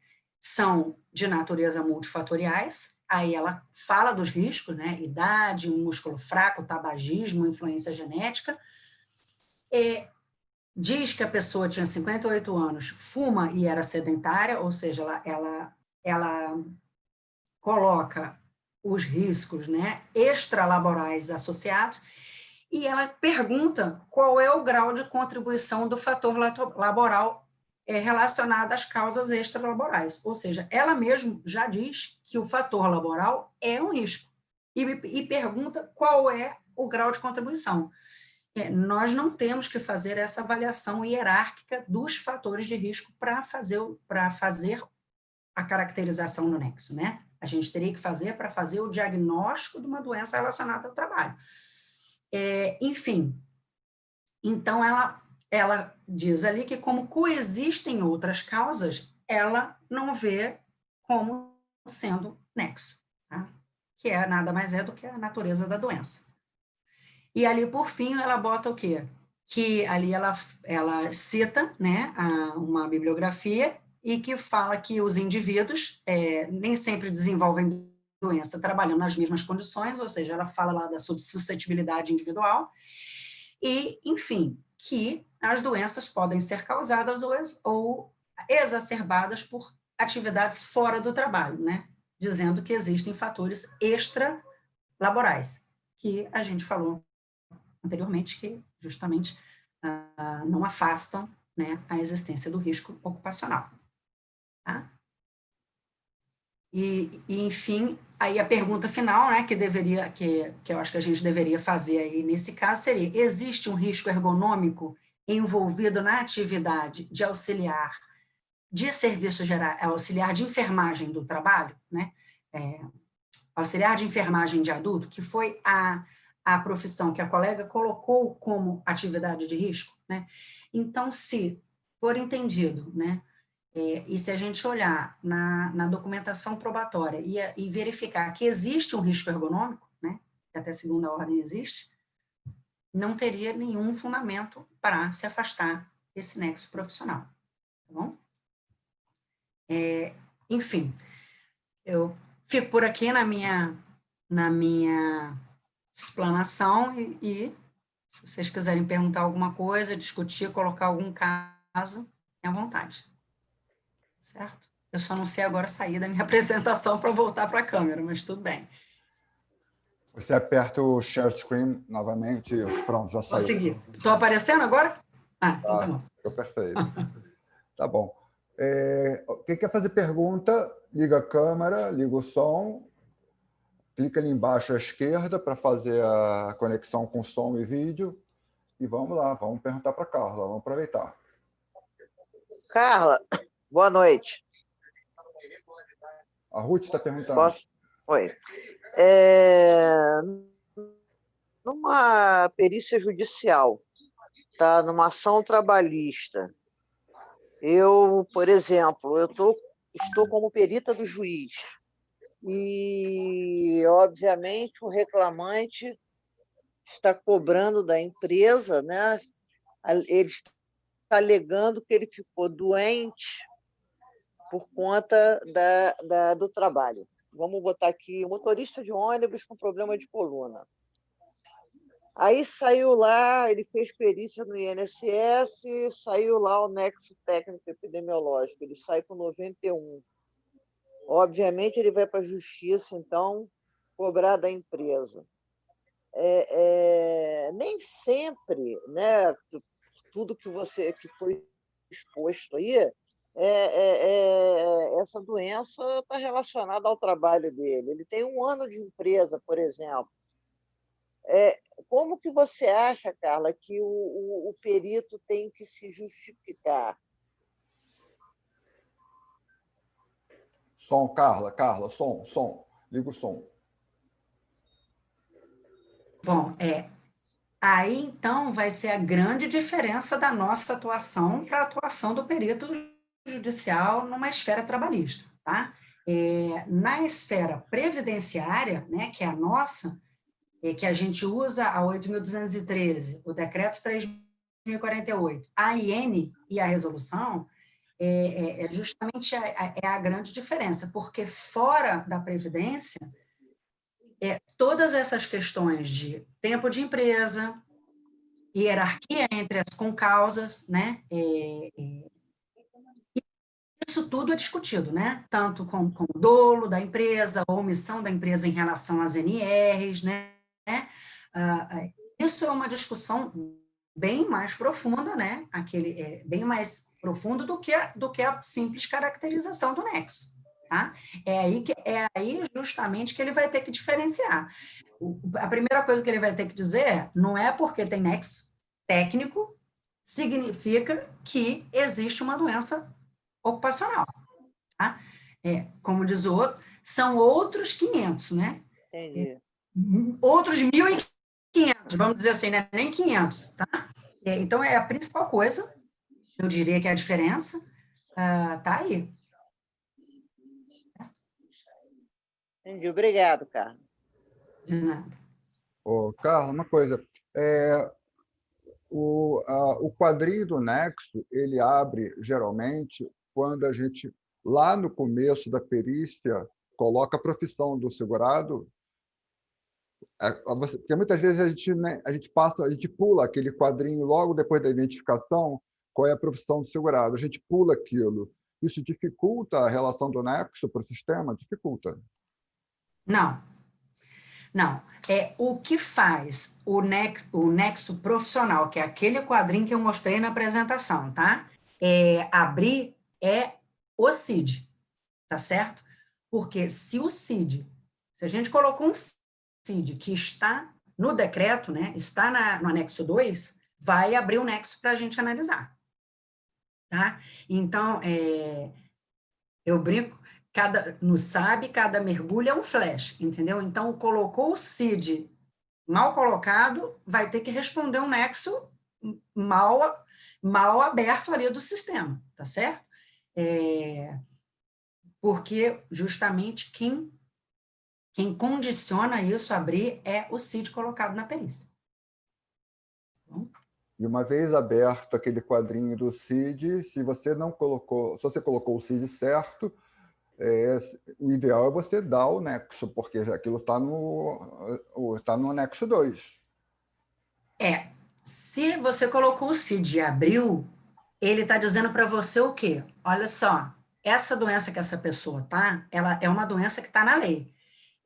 São de natureza multifatoriais. Aí ela fala dos riscos, né? Idade, músculo fraco, tabagismo, influência genética. Diz que a pessoa tinha 58 anos, fuma e era sedentária, ou seja, ela coloca os riscos, né, extralaborais associados, e ela pergunta qual é o grau de contribuição do fator laboral relacionado às causas extralaborais. Ou seja, ela mesma já diz que o fator laboral é um risco, e pergunta qual é o grau de contribuição. Nós não temos que fazer essa avaliação hierárquica dos fatores de risco para fazer a caracterização no nexo, né? A gente teria que fazer para fazer o diagnóstico de uma doença relacionada ao trabalho. Enfim, então ela diz ali que, como coexistem outras causas, ela não vê como sendo nexo, tá? Que nada mais é do que a natureza da doença. E ali, por fim, ela bota o quê? Que ali ela cita, né, uma bibliografia, e que fala que os indivíduos nem sempre desenvolvem doença trabalhando nas mesmas condições, ou seja, ela fala lá da suscetibilidade individual, e, enfim, que as doenças podem ser causadas ou exacerbadas por atividades fora do trabalho, né? Dizendo que existem fatores extralaborais, que a gente falou anteriormente, que justamente não afastam, né, a existência do risco ocupacional. Tá? Enfim, aí a pergunta final, né, que eu acho que a gente deveria fazer aí nesse caso seria: existe um risco ergonômico envolvido na atividade de auxiliar de serviço geral, auxiliar de enfermagem do trabalho, né? Auxiliar de enfermagem de adulto, que foi a profissão que a colega colocou como atividade de risco, né? Então, se for entendido, né, e se a gente olhar na documentação probatória e verificar que existe um risco ergonômico, né, que até segunda ordem existe, não teria nenhum fundamento para se afastar desse nexo profissional, tá bom? Enfim, eu fico por aqui na minha explanação e se vocês quiserem perguntar alguma coisa, discutir, colocar algum caso, é à vontade. Certo? Eu só não sei agora sair da minha apresentação para voltar para a câmera, mas tudo bem. Você aperta o share screen novamente, pronto, já saiu. Consegui. Estou aparecendo agora? Então tá bom. Ficou perfeito. Tá bom. Quem quer fazer pergunta, liga a câmera, liga o som. clica ali embaixo à esquerda para fazer a conexão com som e vídeo. E vamos lá, vamos perguntar para a Carla, vamos aproveitar. Carla, boa noite. A Ruth está perguntando. Posso? Oi. Numa perícia judicial, tá? Numa ação trabalhista, eu, por exemplo, estou como perita do juiz e, obviamente, o reclamante está cobrando da empresa, né? Ele está alegando que ele ficou doente por conta do trabalho. Vamos botar aqui, motorista de ônibus com problema de coluna. Aí saiu lá, ele fez perícia no INSS, saiu lá o nexo técnico epidemiológico, ele sai com 91. Obviamente, ele vai para a justiça, então, cobrar da empresa. Nem sempre, né, tudo que foi exposto aí, essa doença está relacionada ao trabalho dele. Ele tem 1 ano de empresa, por exemplo. Como que você acha, Carla, que o perito tem que se justificar? Som, Carla, som. Liga o som. Bom, aí, então, vai ser a grande diferença da nossa atuação para a atuação do perito judicial numa esfera trabalhista, tá? Na esfera previdenciária, né, que é a nossa, que a gente usa a 8.213, o decreto 3.048, a IN e a resolução, justamente a grande diferença, porque fora da Previdência, todas essas questões de tempo de empresa, hierarquia entre as concausas, né? Isso tudo é discutido, né? Tanto com o dolo da empresa, a omissão da empresa em relação às NRs, né? Isso é uma discussão bem mais profunda, né? Bem mais profundo do que a simples caracterização do nexo, tá? É aí justamente que ele vai ter que diferenciar. A primeira coisa que ele vai ter que dizer não é porque tem nexo técnico, significa que existe uma doença ocupacional, tá? Como diz o outro, são outros 500, né? Entendi. Outros 1.500, vamos dizer assim, né? Nem 500, tá? Então, é a principal coisa, eu diria que é a diferença, tá aí. Entendi. Obrigado, Carla. De nada. Carla, uma coisa. O quadrinho do nexo, ele abre, geralmente, quando a gente, lá no começo da perícia, coloca a profissão do segurado, porque muitas vezes a gente pula aquele quadrinho logo depois da identificação, qual é a profissão do segurado, a gente pula aquilo. Isso dificulta a relação do nexo para o sistema? Dificulta. Não. O que faz o nexo profissional, que é aquele quadrinho que eu mostrei na apresentação, tá? Abrir o CID, tá certo? Porque se a gente colocou um CID que está no decreto, né, está no anexo 2, vai abrir o nexo para a gente analisar, tá? Então, eu brinco, no SAB, cada mergulho é um flash, entendeu? Então, colocou o CID mal colocado, vai ter que responder um nexo mal aberto ali do sistema, tá certo? Porque, justamente, quem condiciona isso a abrir é o CID colocado na perícia. E uma vez aberto aquele quadrinho do CID, se você colocou o CID certo, o ideal é você dar o nexo, porque aquilo está no anexo 2. Se você colocou o CID e abriu, ele está dizendo para você o quê? Olha só, essa doença que essa pessoa tá, ela é uma doença que está na lei.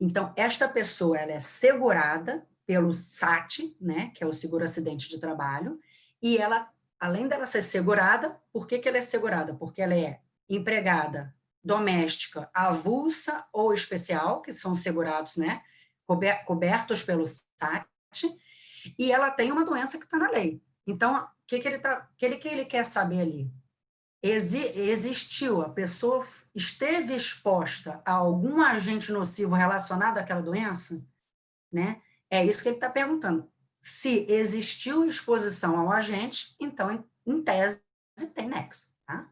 Então, esta pessoa, ela é segurada pelo SAT, né, que é o Seguro Acidente de Trabalho, e ela, além dela ser segurada, por que ela é segurada? Porque ela é empregada doméstica, avulsa ou especial, que são segurados, né, cobertos pelo SAT, e ela tem uma doença que está na lei. Então, o que ele quer saber ali? Existiu, a pessoa esteve exposta a algum agente nocivo relacionado àquela doença, né? É isso que ele está perguntando. Se existiu exposição ao agente, então, em tese, tem nexo, tá?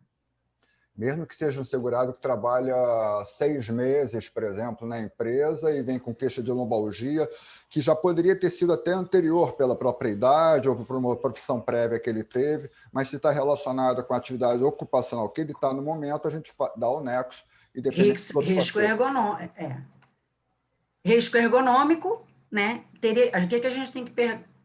Mesmo que seja um segurado que trabalha 6 meses, por exemplo, na empresa e vem com queixa de lombalgia, que já poderia ter sido até anterior pela própria idade ou por uma profissão prévia que ele teve, mas se está relacionado com a atividade ocupacional que ele está no momento, a gente dá o nexo e depende de todo Risco ergonômico, risco ergonômico, né? O que a gente tem que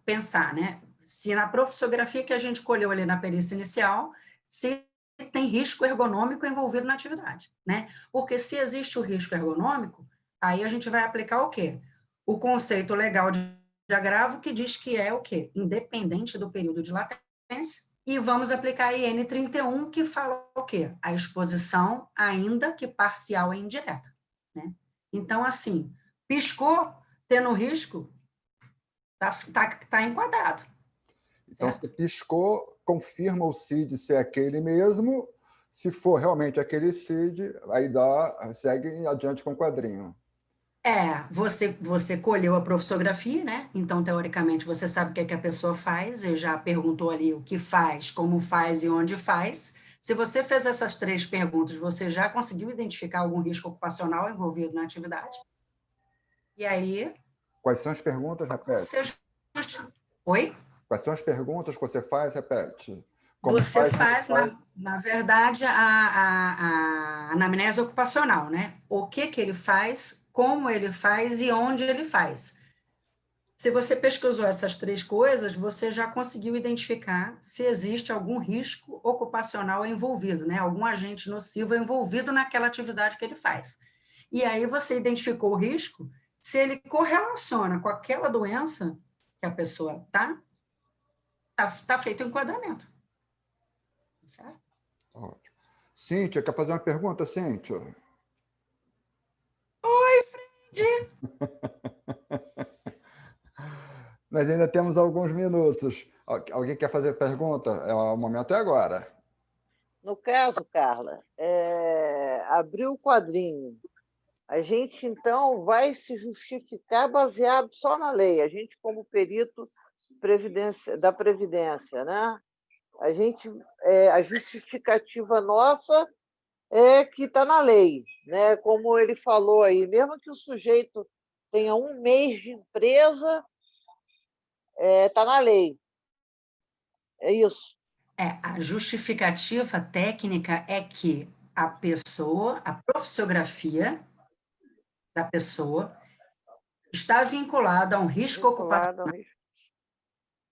pensar, né? Se na profissiografia que a gente colheu ali na perícia inicial, se tem risco ergonômico envolvido na atividade, né? Porque se existe o risco ergonômico, aí a gente vai aplicar o quê? O conceito legal de agravo que diz que é o quê? Independente do período de latência, e vamos aplicar a IN 31, que fala o quê? A exposição, ainda que parcial e indireta, né? Então, assim, piscou, tendo risco, tá enquadrado. Então, se piscou, confirma o CID ser aquele mesmo. Se for realmente aquele CID, aí segue adiante com o quadrinho. Você colheu a profissiografia, né? Então, teoricamente, você sabe o que é que a pessoa faz, e já perguntou ali o que faz, como faz e onde faz. Se você fez essas 3 perguntas, você já conseguiu identificar algum risco ocupacional envolvido na atividade? E aí... Quais são as perguntas? Repete. Oi? Quais são as perguntas que você faz? Repete. Como você faz, na verdade, a anamnese ocupacional, né? O que ele faz, como ele faz e onde ele faz. Se você pesquisou essas 3 coisas, você já conseguiu identificar se existe algum risco ocupacional envolvido, né? Algum agente nocivo envolvido naquela atividade que ele faz. E aí você identificou o risco, se ele correlaciona com aquela doença que a pessoa tá feito o enquadramento. Certo? Ótimo. Cíntia, quer fazer uma pergunta, Cíntia? Oi, Fred! Nós ainda temos alguns minutos. Alguém quer fazer pergunta? O momento é agora. No caso, Carla, abriu o quadrinho. A gente, então, vai se justificar baseado só na lei. A gente, como perito da Previdência, né? A justificativa nossa é que está na lei, né? Como ele falou aí, mesmo que o sujeito tenha 1 mês de empresa, está na lei. É isso. A justificativa técnica é que a profissiografia da pessoa está vinculada a um risco ocupacional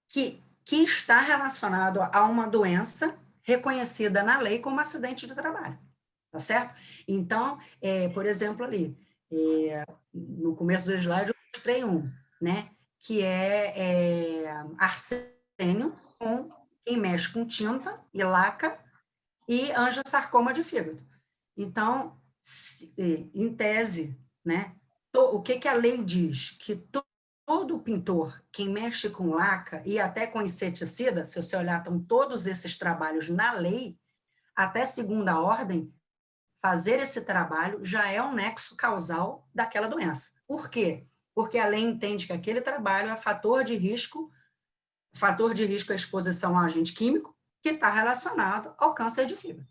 que está relacionado a uma doença reconhecida na lei como acidente de trabalho, tá certo? Então, por exemplo, ali, no começo do slide, eu mostrei né, que é arsênio com quem mexe com tinta e laca e angiosarcoma de fígado. Então, em tese, né, o que a lei diz? Que todo pintor, quem mexe com laca e até com inseticida, se você olhar, estão todos esses trabalhos na lei, até segunda ordem, fazer esse trabalho já é um nexo causal daquela doença. Por quê? Porque a lei entende que aquele trabalho é fator de risco é exposição a agente químico, que está relacionado ao câncer de fígado.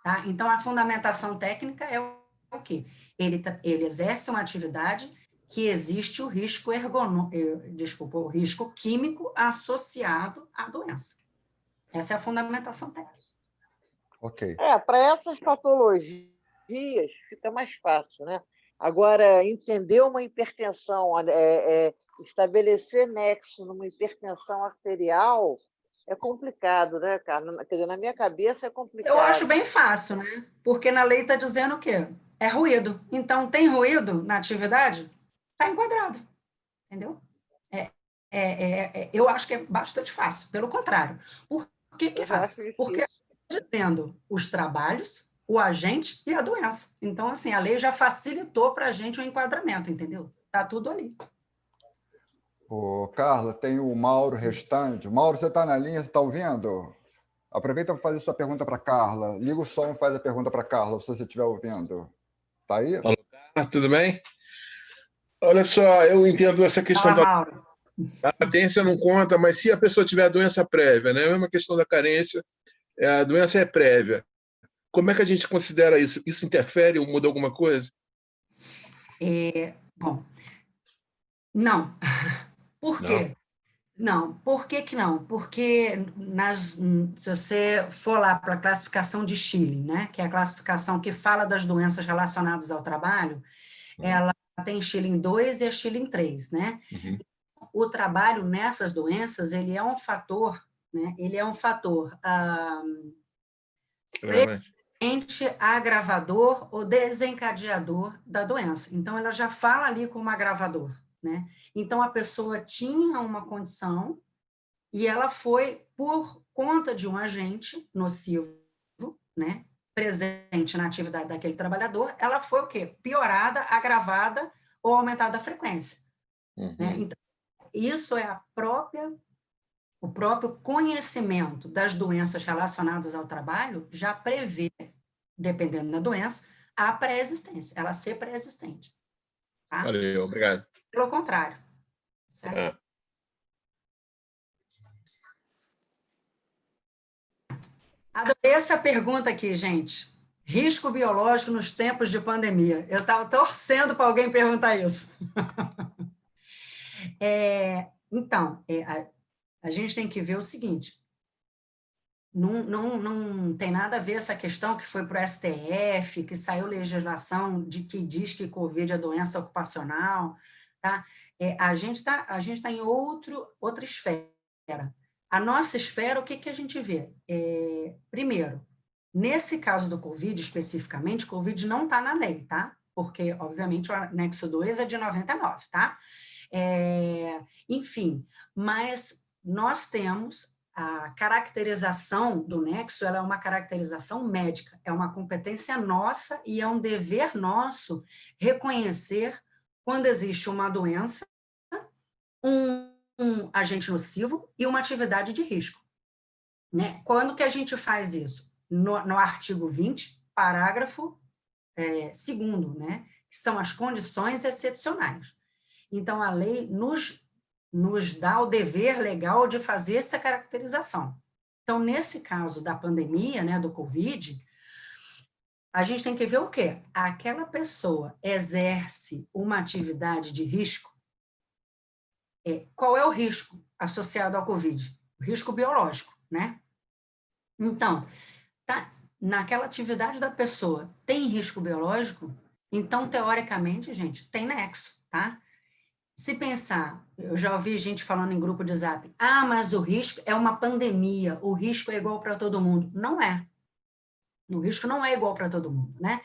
Tá? Então, a fundamentação técnica é o quê? Ele exerce uma atividade que existe o risco o risco químico associado à doença. Essa é a fundamentação técnica. Ok. Para essas patologias fica mais fácil, né? Agora, entender uma hipertensão, estabelecer nexo numa hipertensão arterial é complicado, né, cara? Quer dizer, na minha cabeça é complicado. Eu acho bem fácil, né? Porque na lei está dizendo o quê? É ruído. Então, tem ruído na atividade? Está enquadrado. Entendeu? Eu acho que é bastante fácil. Pelo contrário. Por que é fácil? Porque está dizendo os trabalhos o agente e a doença. Então, assim, a lei já facilitou para a gente o enquadramento, entendeu? Está tudo ali. Ô, Carla, tem o Mauro Restante. Mauro, você está na linha? Você está ouvindo? Aproveita para fazer sua pergunta para Carla. Liga o som e faz a pergunta para Carla, se você estiver ouvindo. Está aí? Alô, Carla, tudo bem? Olha só, eu entendo essa questão Fala, da Mauro. carência não conta, mas se a pessoa tiver a doença prévia, né? A mesma questão da carência, a doença é prévia. Como é que a gente considera isso? Isso interfere ou muda alguma coisa? Bom, não. Por Não. quê? Não. Por que que não? Porque se você for lá para a classificação de Schilling, né, que é a classificação que fala das doenças relacionadas ao trabalho, ela tem Schilling 2 e a Schilling 3, né? Uhum. O trabalho nessas doenças, ele é um fator, né? Ele é um fator Realmente. agravador ou desencadeador da doença. Então, ela já fala ali como agravador, né? Então, a pessoa tinha uma condição e ela foi, por conta de um agente nocivo, né, presente na atividade daquele trabalhador, ela foi o quê? Piorada, agravada ou aumentada a frequência. Uhum. Né? Então, isso é o próprio conhecimento das doenças relacionadas ao trabalho já prevê, dependendo da doença, a pré-existência, ela ser pré-existente. Tá? Valeu, obrigado. Pelo contrário. Certo? Adorei essa pergunta aqui, gente. Risco biológico nos tempos de pandemia. Eu estava torcendo para alguém perguntar isso. Então, a gente tem que ver o seguinte: não tem nada a ver essa questão que foi para o STF, que saiu legislação que diz que Covid é doença ocupacional, tá? A gente tá em outra esfera. A nossa esfera, o que a gente vê? Primeiro, nesse caso do Covid, especificamente, Covid não está na lei, tá? Porque, obviamente, o anexo 2 é de 99, tá? Enfim, mas nós temos a caracterização do nexo, ela é uma caracterização médica, é uma competência nossa e é um dever nosso reconhecer quando existe uma doença, um agente nocivo e uma atividade de risco. Né? Quando que a gente faz isso? No artigo 20, parágrafo 2º, né? Que são as condições excepcionais. Então, a lei nos dá o dever legal de fazer essa caracterização. Então, nesse caso da pandemia, né, do Covid, a gente tem que ver o quê? Aquela pessoa exerce uma atividade de risco. Qual é o risco associado ao Covid? O risco biológico, né? Então, naquela atividade da pessoa tem risco biológico, então, teoricamente, gente, tem nexo, tá? Se pensar, eu já ouvi gente falando em grupo de Zap, mas o risco é uma pandemia, o risco é igual para todo mundo. Não é. O risco não é igual para todo mundo, né?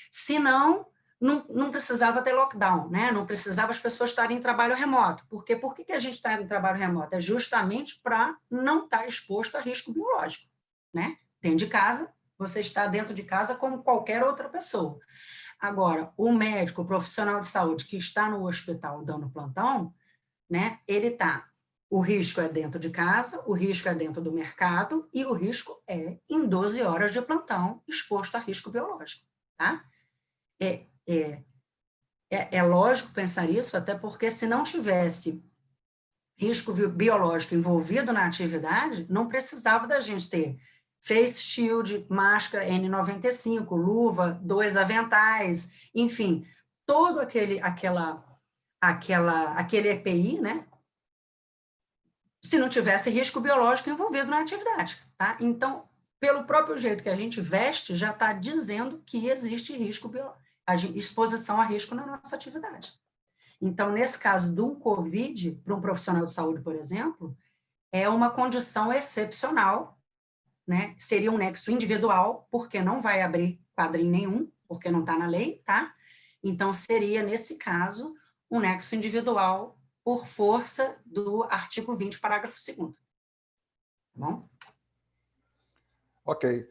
Senão, não precisava ter lockdown, né? Não precisava as pessoas estarem em trabalho remoto. Porque por que a gente está em trabalho remoto? É justamente para não estar exposto a risco biológico, né? Dentro de casa, você está dentro de casa como qualquer outra pessoa. Agora, o médico, o profissional de saúde que está no hospital dando plantão, né, o risco é dentro de casa, o risco é dentro do mercado e o risco é em 12 horas de plantão exposto a risco biológico, tá? É lógico pensar isso, até porque se não tivesse risco biológico envolvido na atividade, não precisava da gente ter face shield, máscara N95, luva, 2 aventais, enfim, todo aquele EPI, né? Se não tivesse risco biológico envolvido na atividade, tá? Então, pelo próprio jeito que a gente veste, já está dizendo que existe risco exposição a risco na nossa atividade. Então, nesse caso do Covid, para um profissional de saúde, por exemplo, é uma condição excepcional, né? Seria um nexo individual, porque não vai abrir quadrinho nenhum, porque não está na lei, tá? Então, seria, nesse caso, um nexo individual por força do artigo 20, parágrafo 2º. Tá bom? Ok.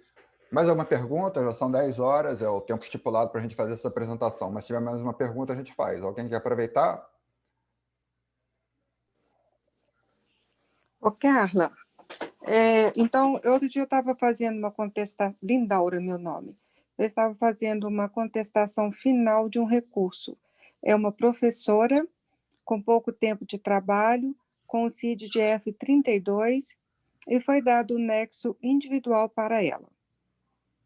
Mais alguma pergunta? Já são 10 horas, é o tempo estipulado para a gente fazer essa apresentação. Mas se tiver mais uma pergunta, a gente faz. Alguém quer aproveitar? Ô, Carla, então, outro dia eu estava fazendo uma contestação, Lindaura é meu nome, eu estava fazendo uma contestação final de um recurso. É uma professora com pouco tempo de trabalho, com o CID de F32, e foi dado o nexo individual para ela.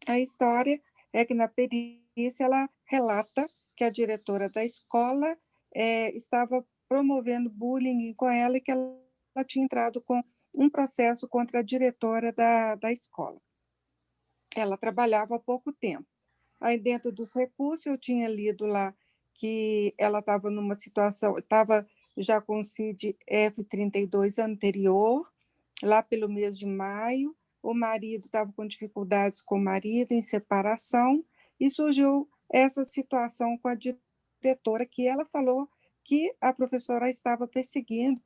A história é que na perícia ela relata que a diretora da escola estava promovendo bullying com ela e que ela tinha entrado com um processo contra a diretora da escola. Ela trabalhava há pouco tempo. Aí, dentro dos recursos, eu tinha lido lá que ela estava numa situação, estava já com o CID F32 anterior, lá pelo mês de maio, o marido estava com dificuldades com o marido, em separação, e surgiu essa situação com a diretora, que ela falou que a professora estava perseguindo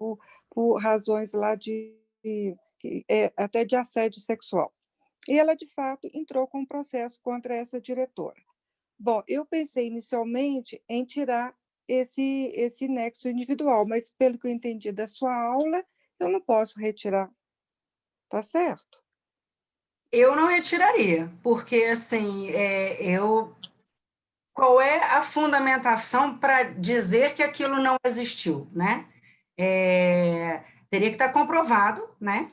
por razões lá até de assédio sexual. E ela, de fato, entrou com um processo contra essa diretora. Bom, eu pensei inicialmente em tirar esse nexo individual, mas pelo que eu entendi da sua aula, eu não posso retirar. Tá certo? Eu não retiraria, porque, assim, qual é a fundamentação para dizer que aquilo não existiu, né? Teria que estar comprovado, né?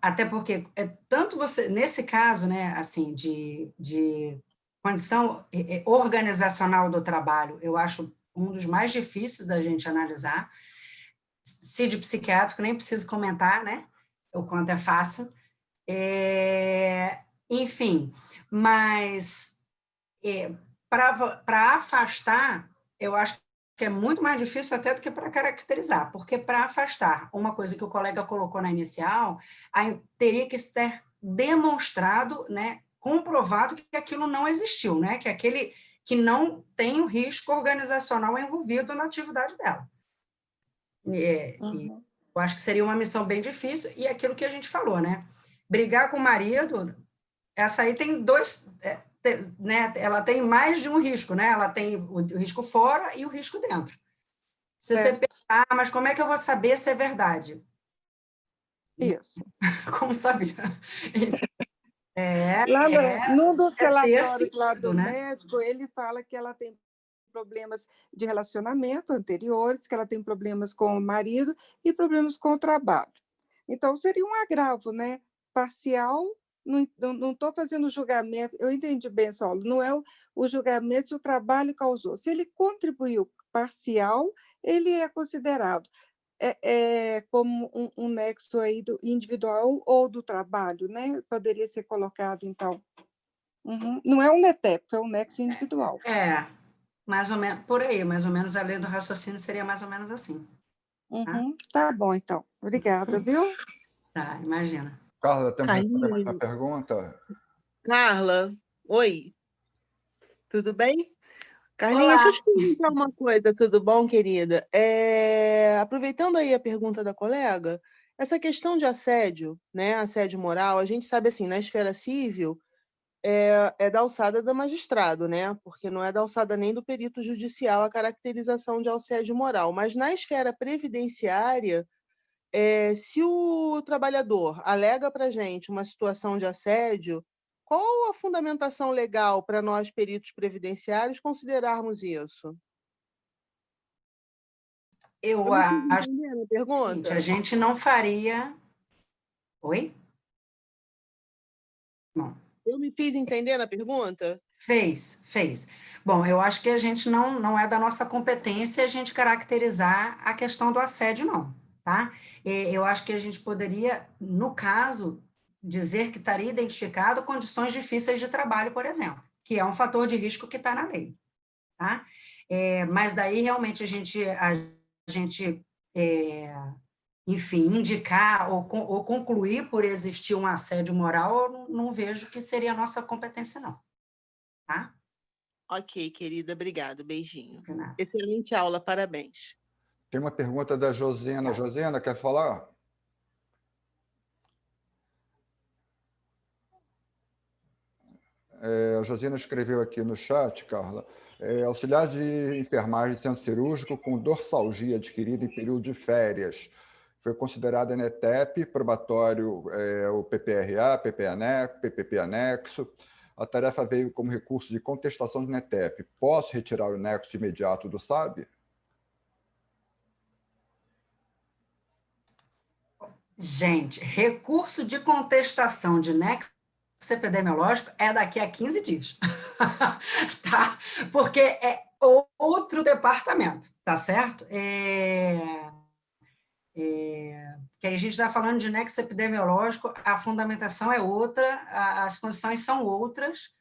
Até porque, tanto você, nesse caso, né, assim, de condição organizacional do trabalho, eu acho um dos mais difíceis da gente analisar. CID psiquiátrico, nem preciso comentar, né? O quanto é fácil. Enfim, mas para afastar, eu acho que é muito mais difícil até do que para caracterizar, porque para afastar, uma coisa que o colega colocou na inicial, aí teria que ter demonstrado, né, comprovado que aquilo não existiu, né, que não tem o risco organizacional envolvido na atividade dela. Uhum. Eu acho que seria uma missão bem difícil, e aquilo que a gente falou, né, brigar com o marido, essa aí tem dois, né, ela tem mais de um risco, né? Ela tem o risco fora e o risco dentro. Se você pensar, mas como é que eu vou saber se é verdade? Isso. Como saber? Lá num dos ter relatórios lá sentido, do né? médico, ele fala que ela tem problemas de relacionamento anteriores, que ela tem problemas com o marido e problemas com o trabalho. Então, seria um agravo, né? Parcial, não estou fazendo julgamento, eu entendi bem, Saulo, não é o julgamento se o trabalho causou. Se ele contribuiu parcial, ele é considerado como um nexo aí do individual ou do trabalho, né? Poderia ser colocado, então. Uhum. Não é um NETEP, é um nexo individual. Mais ou menos, por aí, mais ou menos a lei do raciocínio seria mais ou menos assim. Uhum. Tá bom, então. Obrigada, viu? Tá, imagina. Carla, temos que responder mais Carlinhos. uma pergunta? Carla, oi, tudo bem? Carlinhos, deixa eu Olá! te perguntar uma coisa, tudo bom, querida? Aproveitando aí a pergunta da colega, essa questão de assédio, né, assédio moral, a gente sabe assim, na esfera civil, é da alçada do magistrado, né? Porque não é da alçada nem do perito judicial a caracterização de assédio moral. Mas na esfera previdenciária, se o trabalhador alega para a gente uma situação de assédio, qual a fundamentação legal para nós, peritos previdenciários, considerarmos isso? Eu Me fiz acho entender a o seguinte, a pergunta? gente não faria... Oi? Bom, Eu me fiz entender na pergunta? fez. Bom, eu acho que a gente não é da nossa competência a gente caracterizar a questão do assédio, não, tá? Eu acho que a gente poderia, no caso, dizer que estaria identificado condições difíceis de trabalho, por exemplo, que é um fator de risco que está na lei, tá? Mas daí, realmente, a gente enfim, indicar ou concluir por existir um assédio moral, eu não vejo que seria a nossa competência, não, tá? Ok, querida, obrigado, beijinho. De nada. Excelente aula, parabéns. Tem uma pergunta da Josena. Josena, quer falar? A Josina escreveu aqui no chat, Carla, auxiliar de enfermagem de centro cirúrgico com dorsalgia adquirida em período de férias. Foi considerada NETEP, probatório o PPRA, PPP anexo. A tarefa veio como recurso de contestação de NETEP. Posso retirar o nexo de imediato do SAB? Gente, recurso de contestação de nexo epidemiológico é daqui a 15 dias, tá? Porque é outro departamento, tá certo? Que aí a gente está falando de nexo epidemiológico, a fundamentação é outra, as condições são outras,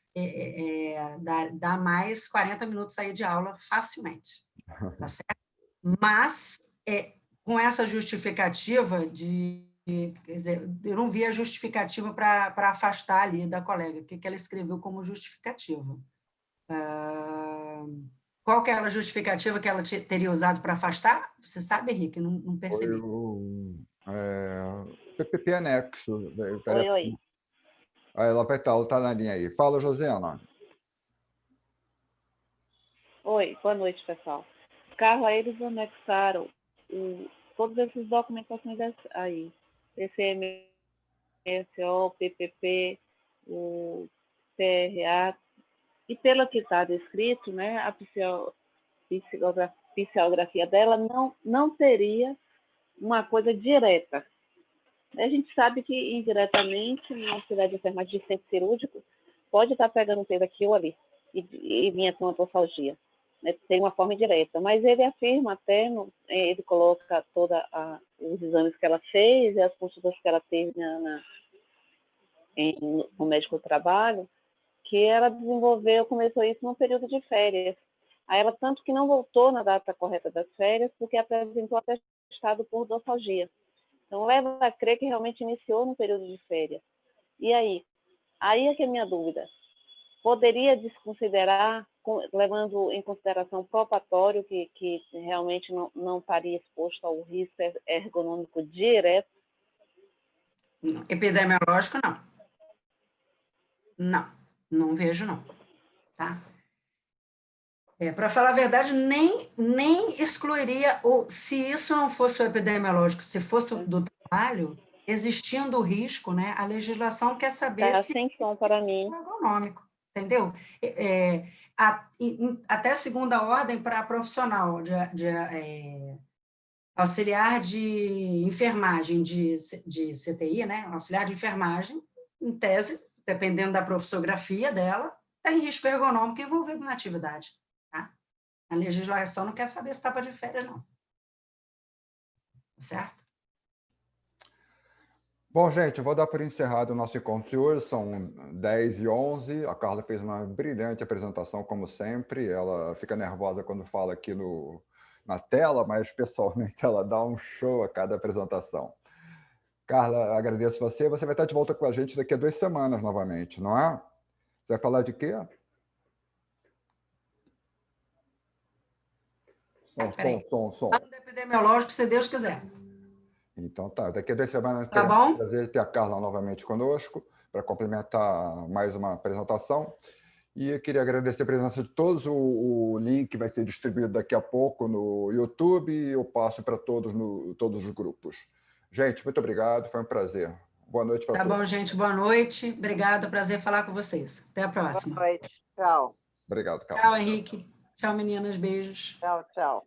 dá mais 40 minutos aí de aula facilmente, tá certo? Mas, com essa justificativa quer dizer, eu não vi a justificativa para afastar ali da colega, o que ela escreveu como justificativa. Qual que era a justificativa que ela teria usado para afastar? Você sabe, Henrique? Não percebi. Foi o PPP anexo. Oi. Ela vai estar, ela está na linha aí. Fala, Josiana. Oi, boa noite, pessoal. Carla, eles anexaram todas essas documentações aí. PCMSO, PPP, o PRA, e pelo que está descrito, né, a psicografia dela não seria uma coisa direta. A gente sabe que, indiretamente, na auxiliar de enfermagem de centro cirúrgico, pode estar pegando um peso aqui ou ali, e vinha com uma tossalgia. Né? Tem uma forma indireta, mas ele afirma até, ele coloca todos os exames que ela fez e as consultas que ela teve no médico do trabalho, que ela começou isso num período de férias. Aí ela, tanto que não voltou na data correta das férias, porque apresentou atestado por dorsalgia. Então, leva a crer que realmente iniciou no período de férias. E aí? Aí é que é a minha dúvida. Poderia desconsiderar, levando em consideração o probatório, que realmente não estaria exposto ao risco ergonômico direto? Epidemiológico, não. Não vejo, não. Tá? Para falar a verdade, nem excluiria, ou se isso não fosse o epidemiológico, se fosse do trabalho, existindo o risco, né, a legislação quer saber se sem som para mim. É ergonômico, entendeu? Até segunda ordem para profissional auxiliar de enfermagem de CTI, né, auxiliar de enfermagem, em tese, dependendo da profissografia dela, tem risco ergonômico envolvido na atividade. Tá? A legislação não quer saber se estava de férias, não. Certo? Bom, gente, eu vou dar por encerrado o nosso encontro de hoje, são 10h11, a Carla fez uma brilhante apresentação, como sempre, ela fica nervosa quando fala aqui na tela, mas pessoalmente ela dá um show a cada apresentação. Carla, agradeço você vai estar de volta com a gente daqui a 2 semanas novamente, não é? Você vai falar de quê? Som. Falando epidemiológico, se Deus quiser. Então tá, daqui a 2 semanas tá bom? Prazer ter a Carla novamente conosco para complementar mais uma apresentação. E eu queria agradecer a presença de todos. O link vai ser distribuído daqui a pouco no YouTube e eu passo para todos os grupos. Gente, muito obrigado, foi um prazer. Boa noite para todos. Tá bom, gente, boa noite. Obrigado, prazer falar com vocês. Até a próxima. Boa noite, tchau. Obrigado, Carla. Tchau, Henrique. Tchau, meninas, beijos. Tchau.